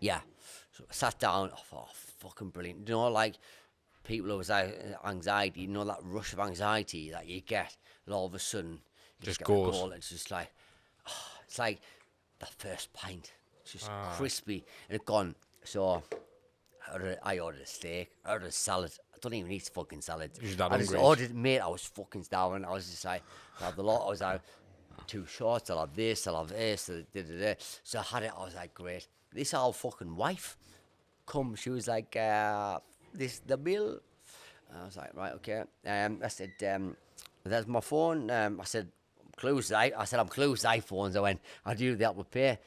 Yeah. So I sat down. I thought, oh, fucking brilliant. You know, like people who have anxiety, you know, that rush of anxiety that you get, and all of a sudden, you just get goes. a goal. It's just like, oh, it's like the first pint. It's just crispy and it's gone. So I ordered a steak. I ordered a salad. I don't even eat fucking salad. I just ordered, mate. I was fucking starving. I was just like, I have the lot. I was like, 2 shots. I'll have this. I'll have this. So I had it. I was like, great. This old fucking wife come. She was like, this the bill. I was like, right, okay. I said, there's my phone. I said, close. I said, I'm closed iPhones. I went, I do the Apple Pay.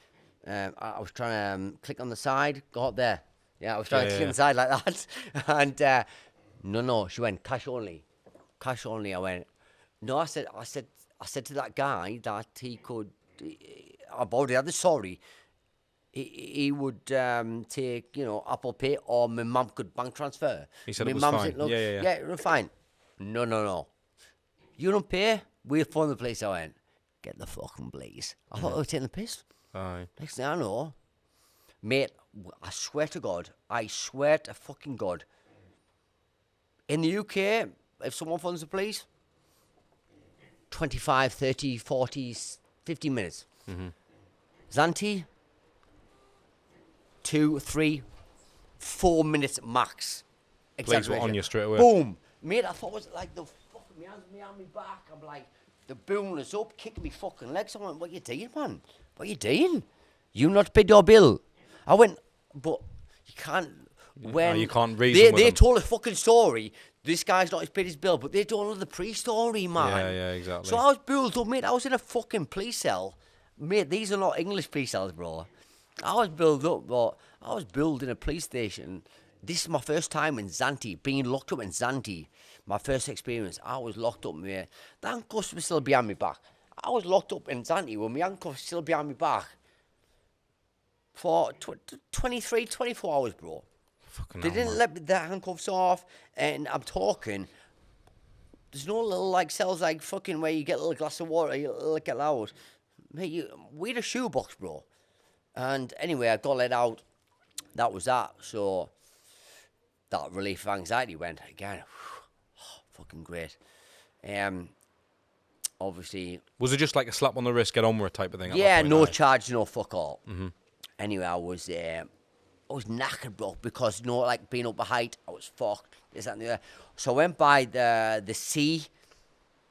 I was trying to click on the side, go up there. Yeah, I was trying to click on the side like that. And no, she went, cash only. Cash only. I went, no, I said to that guy that he could, I've already had the sorry. He would take, you know, Apple Pay, or my mum could bank transfer. He said my it was mum fine. Said, look, Yeah, it was fine. No. You don't pay? We'll phone the place. I went, get the fucking place. I thought they were taking the piss. Aye. Next thing I know, mate, I swear to God, I swear to fucking God, in the UK, if someone phones the police, 25, 30, 40, 50 minutes. Zante, 2, 3, 4 minutes max. Police were on you straight away. Boom. Mate, I thought it was like the fucking, my hands behind my back. I'm like, the boom was up, kicking me fucking legs. I went, what you doing, man? What you doing? You not paid your bill. I went, but you can't, when... you can't reason with They them. told a fucking story. this guy's not as paid his bill, but they don't know the pre-story, man. Yeah, exactly. So I was built up, mate. I was in a fucking police cell. Mate, these are not English police cells, bro. I was built up, but I was built in a police station. This is my first time in Zante, being locked up in Zante. My first experience. I was locked up, mate. The handcuffs were still behind me back. I was locked up in Zante with my handcuffs still behind me back for 23, 24 hours, bro. Fucking They hell, didn't man. let the handcuffs off, and I'm talking. There's no little like cells like fucking where you get a little glass of water, you lick it out. Mate, we had a shoebox, bro. And anyway, I got let out. That was that. So that relief of anxiety went again. Fucking great. Obviously. Was it just like a slap on the wrist, get on with it type of thing? Yeah, no charge. charge, no fuck all. Mm-hmm. Anyway, I was knackered, bro, because like being up a height, I was fucked. This, that, and the other. So I went by the sea.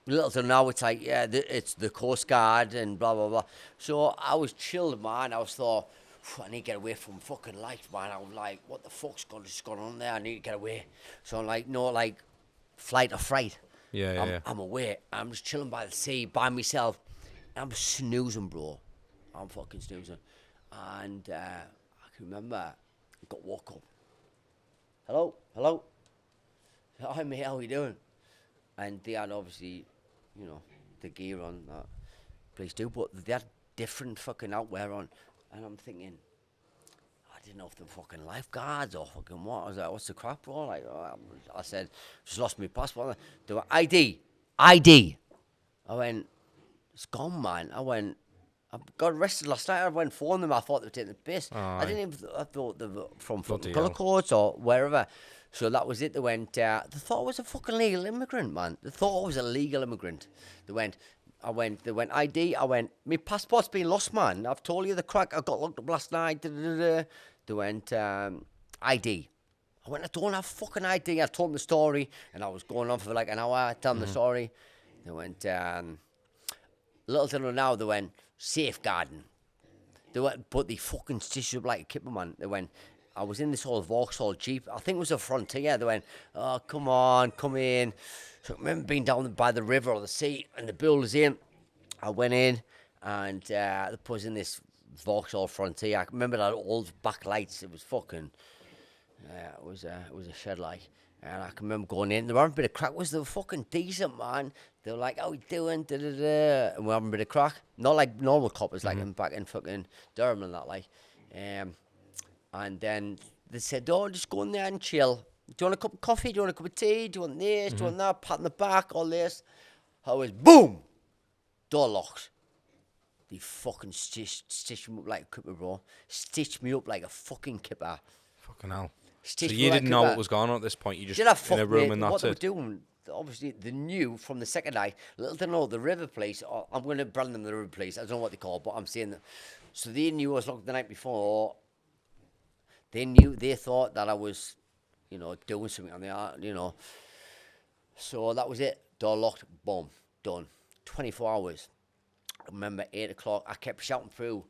Little to now, it's like, yeah, it's the Coast Guard and blah, blah, blah. So I was chilled, man. I was thought, I need to get away from fucking life, man. I was like, what the fuck's going on there? I need to get away. So I'm like, no, like, flight or fright. Yeah. I'm away. I'm just chilling by the sea, by myself. I'm snoozing, bro. I'm fucking snoozing. And I can remember, I got woke up. Hello? Hi, mate, how are you doing? And they had obviously, you know, the gear on that police do, but they had different fucking outwear on. And I'm thinking, I didn't know if they're fucking lifeguards or fucking what. I was like, what's the crap, bro? Like, I said, just lost my passport. They were ID. I went, it's gone, man. I got arrested last night. I went for them. I thought they were taking the piss. I didn't even, I thought they were from fucking colour codes or wherever. So that was it. They went, they thought I was a fucking legal immigrant, man. They thought I was a legal immigrant. They went, ID. I went, my passport's been lost, man. I've told you the crack. I got locked up last night. They went, ID. I went, I don't have fucking ID. I told them the story, and I was going on for like an hour telling the story. They went, little to know now, they went, safeguarding. They went, but they fucking stitched up like a kipper, man. They went, I was in this old Vauxhall Jeep. I think it was a Frontier. They went, oh, come on, come in. So I remember being down by the river or the sea, and the bill was in. I went in, and they put us in this Vauxhall Frontier. I remember that old backlights. It was fucking, it was a shed like. And I can remember going in. There weren't a bit of crack. They were fucking decent, man. They were like, how you doing? Da-da-da. And we having a bit of crack. Not like normal coppers, like back in fucking Durham and that, like. And then they said, oh, just go in there and chill. Do you want a cup of coffee? Do you want a cup of tea? Do you want this? Do you want that? Pat on the back, all this. I was, boom! Door locked. They fucking stitched me up like a kipper, bro. Stitched me up like a fucking kipper. Fucking hell. Stitched So me you like didn't a know kipper. what was going on at this point? You just Did I in fuck a room mate, and what that's they were it? doing, obviously, they knew from the second night, little to know, the river police, I'm going to brand them the river police, I don't know what they call, but I'm saying that. So they knew I was locked the night before. They thought that I was, you know, doing something on the, you know. So that was it. Door locked, boom, done. 24 hours. I remember 8 o'clock, I kept shouting through,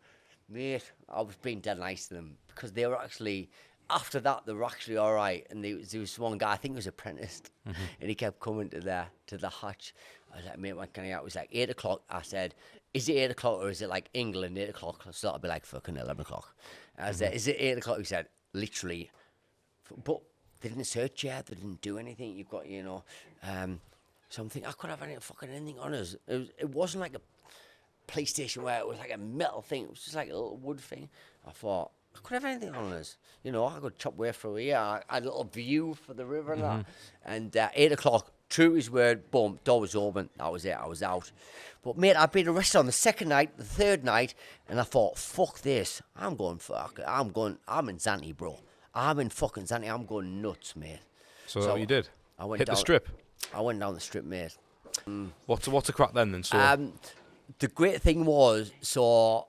mate, I was being dead nice to them because they were actually, after that, they were actually all right. And there was one guy, I think he was apprenticed, and he kept coming to the hatch. I was like, mate, when can I out? It was like 8 o'clock. I said, is it 8 o'clock or is it like England 8 o'clock? So that'll be like fucking 11 o'clock. I said, is it 8 o'clock? He said, literally. But they didn't search yet. They didn't do anything. You've got, you know. So I'm thinking, I could have anything on us. It wasn't like a PlayStation where it was like a metal thing. It was just like a little wood thing. I thought, I could have anything on us. You know, I could chop way through here. I had a little view for the river and that. And 8 o'clock, true to his word, boom, door was open. That was it. I was out. But, mate, I'd been arrested on the second night, the third night, and I thought, fuck this. I'm in Zante, bro. I'm in fucking Zante. I'm going nuts, mate. So you did? I went Hit down, the strip? I went down the strip, mate. What's a crack then? So the great thing was, so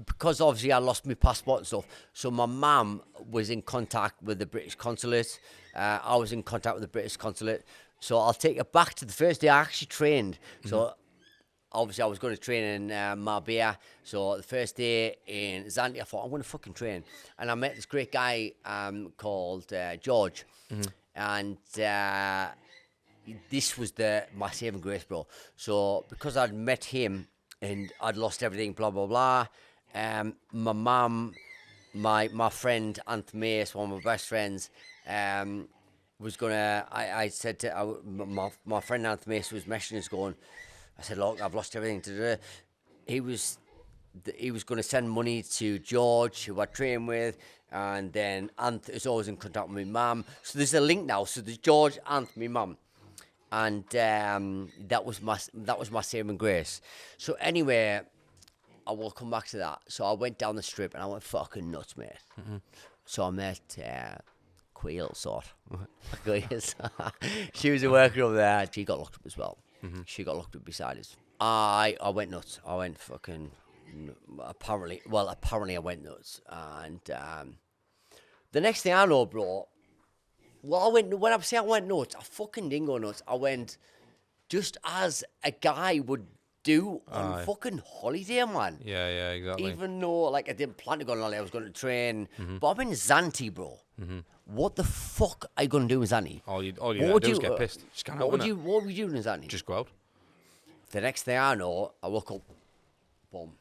because obviously I lost my passport and stuff, so my mum was in contact with the British consulate. I was in contact with the British consulate. So I'll take it back to the first day I actually trained. So obviously I was going to train in Marbella. So the first day in Zante, I thought, I'm going to fucking train. And I met this great guy called George. And this was my saving grace, bro. So because I'd met him and I'd lost everything, blah blah blah. My mum, my friend Anthony Mace, one of my best friends, was gonna. I said to my friend Anthony Mace was messaging us going. I said, look, I've lost everything. He was going to send money to George, who I train with, and then Anth is always in contact with my mum. So there's a link now. So there's George, Anthony, my mum, and that was my saving grace. So anyway, I will come back to that. So I went down the strip and I went fucking nuts, mate. So I met Queel, sort. She was a worker over there. She got locked up as well. She got locked up beside us. I went nuts. I went fucking. Apparently I went nuts. And the next thing I know, bro. Well, when I say I went nuts, I fucking didn't go nuts. I went just as a guy would do on fucking holiday, man. Yeah, exactly. Even though, like, I didn't plan to go on holiday, I was going to train. But I'm in Zante, bro. What the fuck are you going to do in Zante? All you do is get pissed. Just can't what would you do in Zante? Just go out. The next thing I know, I woke up, boom.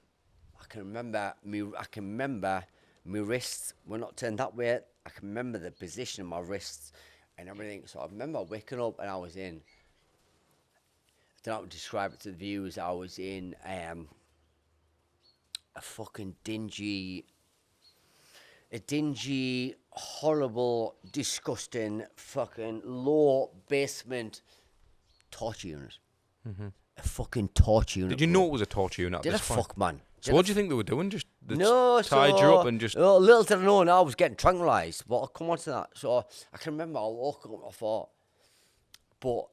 I can remember my wrists were not turned that way. I can remember the position of my wrists and everything. So I remember waking up and I was in, I don't know how to describe it to the viewers, I was in a fucking dingy, horrible, disgusting, fucking low basement torture unit. A fucking torture unit. Did you know it was a torture unit at Did this I point? fuck, man? So what do you think they were doing? Just tied you up and just... little did I know, I was getting tranquilised, but I'll come on to that. So I can remember I woke up and I thought, but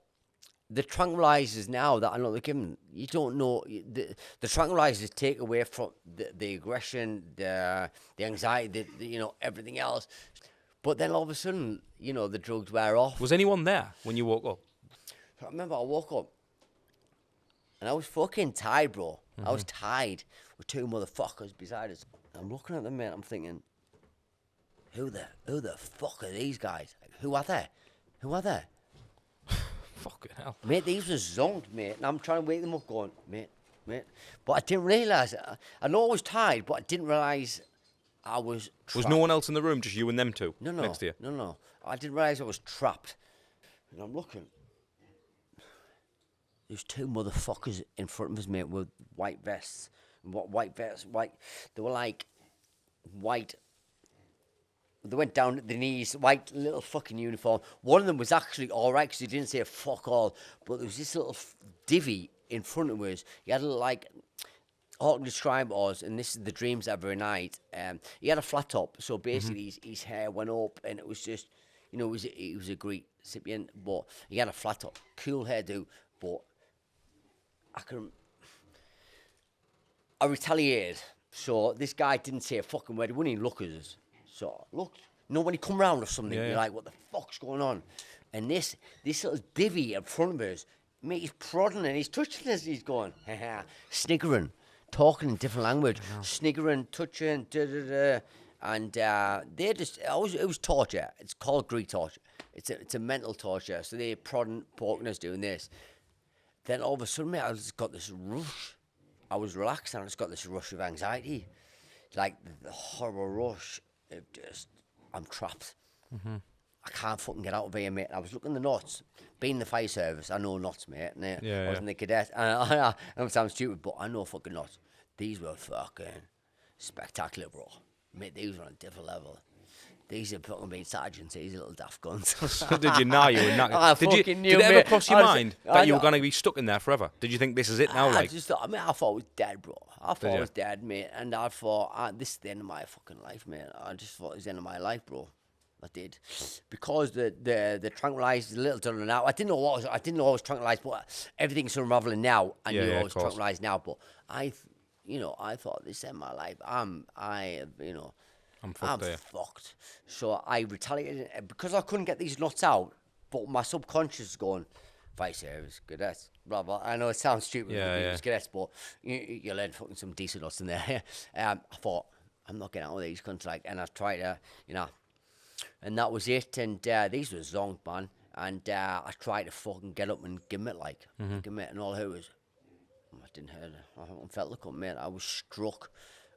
the tranquilisers now that I know they're given, you don't know, the tranquilisers take away from the aggression, the anxiety, everything else. But then all of a sudden, the drugs wear off. Was anyone there when you woke up? I remember I woke up and I was fucking tired, bro. I was tired with two motherfuckers beside us. I'm looking at them, mate. I'm thinking, who the fuck are these guys? Like, who are they? Fucking hell. Mate, these were zonked, mate. And I'm trying to wake them up going, mate. But I didn't realise, I know I was tired, but I didn't realise I was trapped. Was no one else in the room, just you and them two next to you? No. I didn't realise I was trapped. And I'm looking. There's two motherfuckers in front of us, mate, with white vests. White vests. They were like white. They went down at the knees, white little fucking uniform. One of them was actually all right because he didn't say fuck all, but there was this little divvy in front of us. He had a little, like, all I can describe it as, and this is the dreams every night. He had a flat top, so basically his hair went up, and it was just, it was a great recipient, but he had a flat top, cool hairdo, but I retaliated. So this guy didn't say a fucking word. He wouldn't even look at us. So look, when he come round or something, you're like, what the fuck's going on? And this little divvy in front of us, mate, he's prodding and he's touching us. He's going, sniggering, talking in different language, sniggering, touching, and they just, it was torture. It's called Greek torture. It's a mental torture. So they're prodding, poking us, doing this. Then all of a sudden, mate, I just got this rush. I was relaxed and I just got this rush of anxiety. Like the horrible rush. I'm trapped. I can't fucking get out of here, mate. I was looking at the knots. Being in the fire service, I know knots, mate. And I was in the cadet. And I don't sound stupid, but I know fucking knots. These were fucking spectacular, bro. Mate, these were on a different level. These are fucking being sergeants, these little daft guns. Did you know you were not? Did it ever cross your mind that you were going to be stuck in there forever? Did you think this is it now? I thought I was dead, bro. I thought I was dead, mate. And I thought, this is the end of my fucking life, mate. I just thought it was the end of my life, bro. I did. Because the tranquilized, a little done now. I didn't know I was tranquilized, but everything's unraveling now. I knew I was tranquilized now, but I thought this is the end of my life. I'm fucked. So I retaliated because I couldn't get these knots out, but my subconscious is going, fire service, cadets, blah, blah. I know it sounds stupid, cadets, but you learn fucking some decent knots in there. I thought, I'm not getting out of these contracts, and I tried to, And that was it. And these were zongs, man. And I tried to fucking get up and give it, like, give it, and all I heard was, I didn't hear it. I felt the cut, mate. I was struck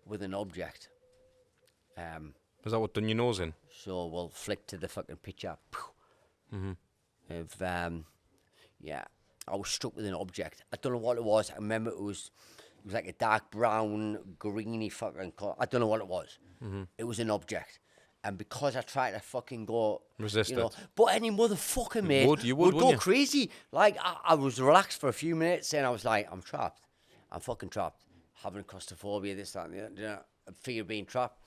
with an object. Is that what done your nose in? So we'll flick to the fucking picture. Of yeah, I was struck with an object. I don't know what it was. I remember it was like a dark brown, greeny fucking colour. I don't know what it was. It was an object. And because I tried to fucking go... Resist you know, it. but any motherfucker, mate, You would wouldn't go you? crazy. Like, I was relaxed for a few minutes and I was like, I'm trapped. I'm fucking trapped. Having claustrophobia, this, that, and the other. You know, fear of being trapped.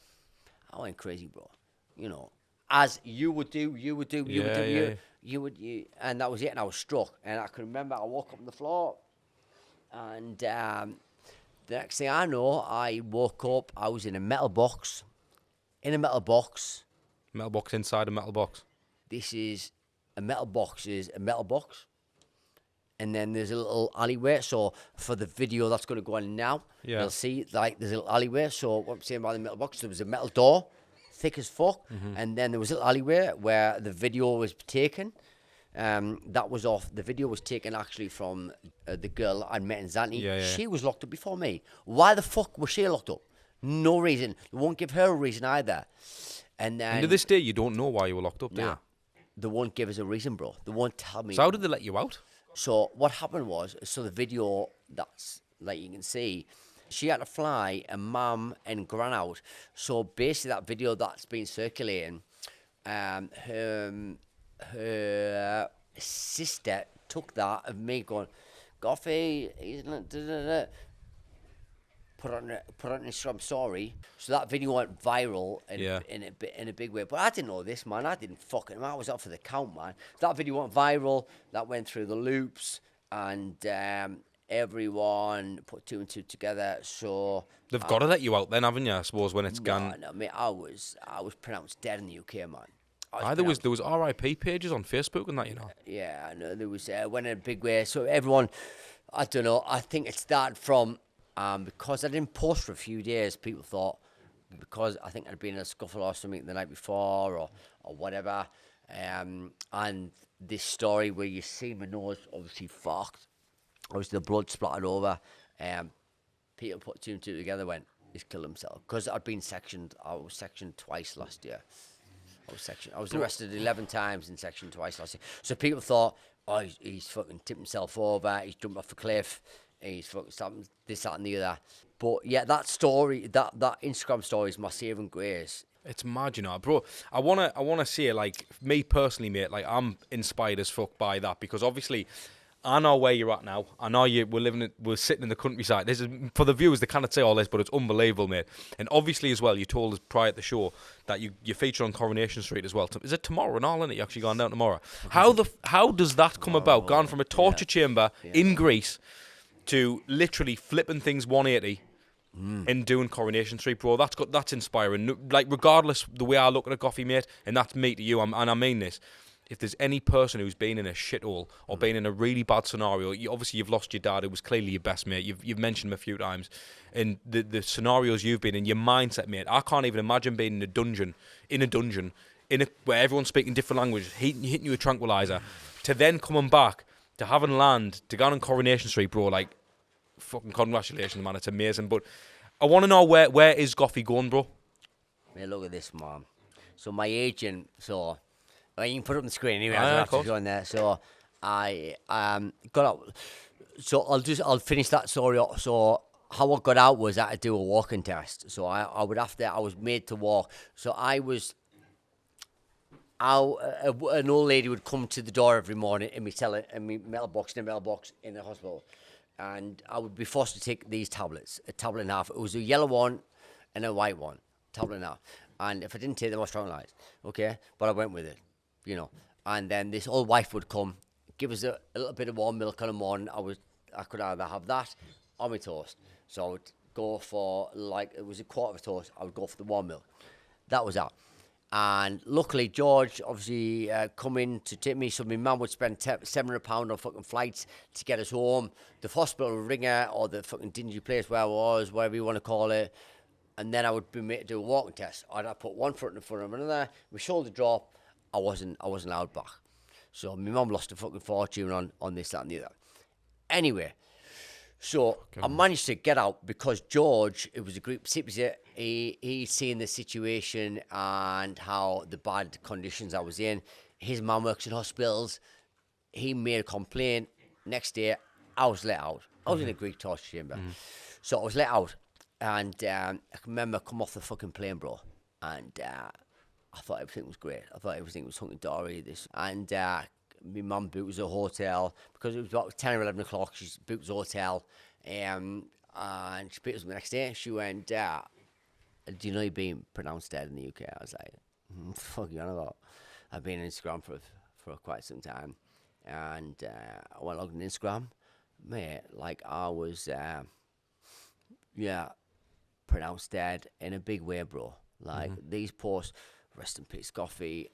I went crazy, bro. You know, as you would do, and that was it. And I was struck. And I can remember I woke up on the floor and the next thing I know, I woke up, I was in a metal box. Metal box inside a metal box. This is a metal box, and then there's a little alleyway. So for the video that's going to go on now, you'll see like there's a little alleyway. So what I'm saying about the metal box, there was a metal door, thick as fuck, and then there was a little alleyway where the video was taken. That was off. The video was taken actually from the girl I met in Zante. She was locked up before me. Why the fuck was she locked up? No reason. They won't give her a reason either. And then... And to this day, you don't know why you were locked up, do you? They won't give us a reason, bro. They won't tell me. So how did they let you out? So what happened was, so the video that's, like you can see, she had to fly a mum and gran out. So basically that video that's been circulating, her sister took that of me going, Goffy, he's not... Put on Instagram story, so that video went viral in a big way. But I didn't know this, man. I didn't fucking. I was up for the count, man. That video went viral. That went through the loops, and everyone put two and two together. So They've got to let you out then, haven't you? I suppose when it's gone. No, mate. I was pronounced dead in the UK, man. There was RIP pages on Facebook and that, you know. Yeah, I know there was went in a big way. So everyone, I don't know. I think it started from. Because I didn't post for a few days, people thought, because I think I'd been in a scuffle or something the night before or whatever, and this story where you see my nose obviously fucked, obviously the blood splattered over, people put two and two together, went, he's killed himself. Because I'd been sectioned, I was sectioned twice last year. I was arrested 11 times and sectioned twice last year. So people thought, oh, he's fucking tipped himself over, he's jumped off a cliff, he's fucking something, this, that, and the other. But yeah, that story, that Instagram story is my saving grace. It's mad, you know, bro. I wanna say, like, me personally, mate, like, I'm inspired as fuck by that because obviously, I know where you're at now. I know we're sitting in the countryside. This is for the viewers. They cannot say all this, but it's unbelievable, mate. And obviously, as well, you told us prior to the show that you feature on Coronation Street as well. Is it tomorrow and all? Isn't it? You're actually going down tomorrow. How does that come about? Gone from a torture chamber in Greece to literally flipping things 180 and doing Coronation Street, bro. That's inspiring. Like, regardless the way I look at a Goffy, mate, and that's me to you, and I mean this. If there's any person who's been in a shithole or been in a really bad scenario, you've lost your dad, who was clearly your best mate. You've mentioned him a few times, and the scenarios you've been in, your mindset, mate. I can't even imagine being in a dungeon, where everyone's speaking different languages, hitting you with tranquilizer, to then coming back to having land to go on Coronation Street, bro. Like, fucking congratulations, man. It's amazing. But I want to know where is Goffy going, bro? Hey, look at this, man. So my agent, you can put it on the screen anyway. Yeah, I have to go in there. So I got out. So I'll finish that story up. So how I got out was I had to do a walking test. So I was made to walk. So an old lady would come to the door every morning and me mailbox in the hospital, and I would be forced to take these tablets, a tablet and a half. It was a yellow one and a white one, tablet and a half. And if I didn't take them, I was traumatized. Okay, but I went with it, you know. And then this old wife would come, give us a little bit of warm milk in the morning. I could either have that or my toast. So I would go for, like, it was a quarter of a toast. I would go for the warm milk. That was that. And luckily, George obviously come in to take me. So my mum would spend £700 on fucking flights to get us home. The hospital would ring her, or the fucking dingy place where I was, whatever you want to call it. and then I would be made to do a walking test. I'd put one foot in front of another. My shoulder drop. I wasn't allowed back. So my mum lost a fucking fortune on this, that, and the other. Anyway, so I managed to get out because George, it was a group sympathy. He'd seen the situation and how the bad conditions I was in. His mum works in hospitals. He made a complaint. Next day, I was let out. I was in a Greek torture chamber. So I was let out. And I can remember come off the fucking plane, bro. And I thought everything was great. I thought everything was hunky-dory. And my mum booked us a hotel because it was about 10 or 11 o'clock. She booked us a hotel. And she picked us up the next day. She went, do you know you're being pronounced dead in the UK? I was like, fuck you on about. I've been on Instagram for quite some time. And I went logged on Instagram. Mate, like I was, pronounced dead in a big way, bro. Like these posts, rest in peace, Goffy,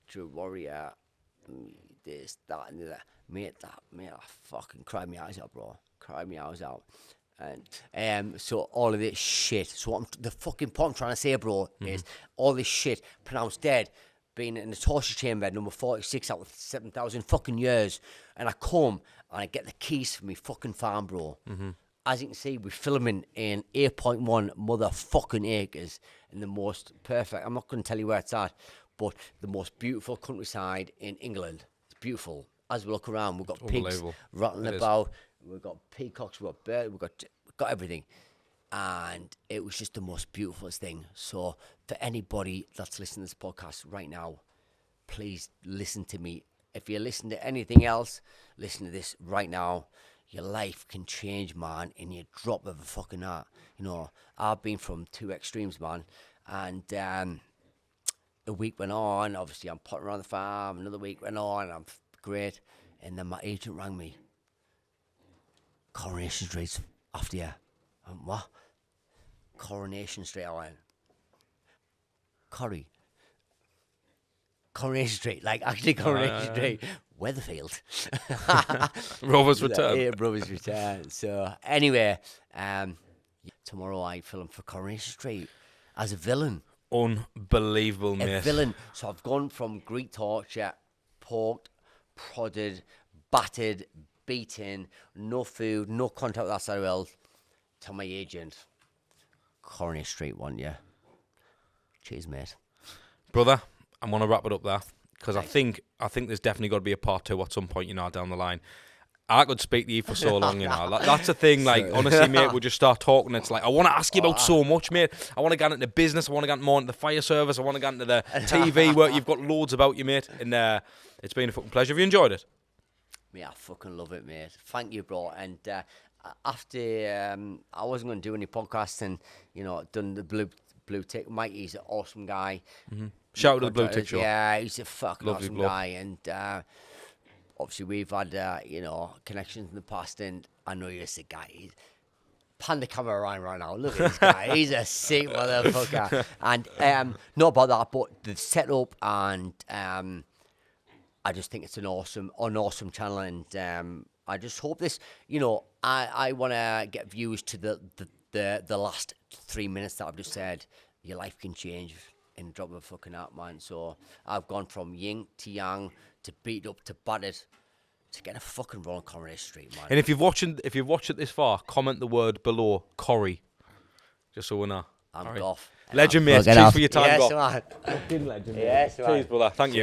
True Warrior, this, that, and the other. Mate, I fucking cried my eyes out, bro. Cried my eyes out. And so all of this shit. So the fucking point I'm trying to say, bro, is all this shit pronounced dead, being in the torture chamber number 46 out of 7,000 fucking years, and I come and I get the keys for me fucking farm, bro. As you can see, we're filming in 8.1 motherfucking acres in the most perfect, I'm not going to tell you where it's at, but the most beautiful countryside in England. It's beautiful. As we look around, we've got pigs rattling about, we've got peacocks, we've got birds, we've got everything. And it was just the most beautiful thing. So for anybody that's listening to this podcast right now, please listen to me. If you listen to anything else, listen to this right now. Your life can change, man, in your drop of a fucking hat. You know, I've been from two extremes, man. And a week went on. Obviously, I'm potting around the farm. Another week went on. I'm great. And then my agent rang me. Coronation Street's after you. What? Coronation Street. I went, Coronation Street, like actually Coronation Street, Weatherfield. Rover's return. Yeah, Rover's return. So anyway, tomorrow I film for Coronation Street as a villain. Unbelievable, mate. A villain. So I've gone from Greek torture, poked, prodded, battered, beaten, no food, no contact with that side of the world, to my agent. Coronation Street one, yeah. Cheers, mate. Brother, I'm going to wrap it up there because I think there's definitely got to be a part 2 at some point, down the line. I could speak to you for so long, That's the thing, honestly, mate, we'll just start talking. It's like, I want to ask you about so much, mate. I want to get into business. I want to get more into the fire service. I want to get into the TV work. You've got loads about you, mate. And it's been a fucking pleasure. Have you enjoyed it? Yeah, I fucking love it, mate. Thank you, bro. And after I wasn't going to do any podcasts and, done the blue tick. Mikey's an awesome guy. Shout out to the Blue Tick Show. Yeah, he's a fucking Lovely awesome bloke. guy. And obviously we've had, connections in the past, and I know you're a sick guy. Pan the camera around right now. Look at this guy. He's a sick motherfucker. And not about that, but the setup, and I just think it's an awesome channel. And I just hope this, I want to get views to the last 3 minutes that I've just said. Your life can change in a drop of a fucking hat, man. So I've gone from yin to yang to beat up to battered to get a fucking run on Coronation Street, man. And if you've watched it this far, comment the word below Corrie, just so we know. I'm Gough. Legend, mate. Cheers for your time, Yes, Gough. man. Legend, yes, man. Cheers, brother. Thank you.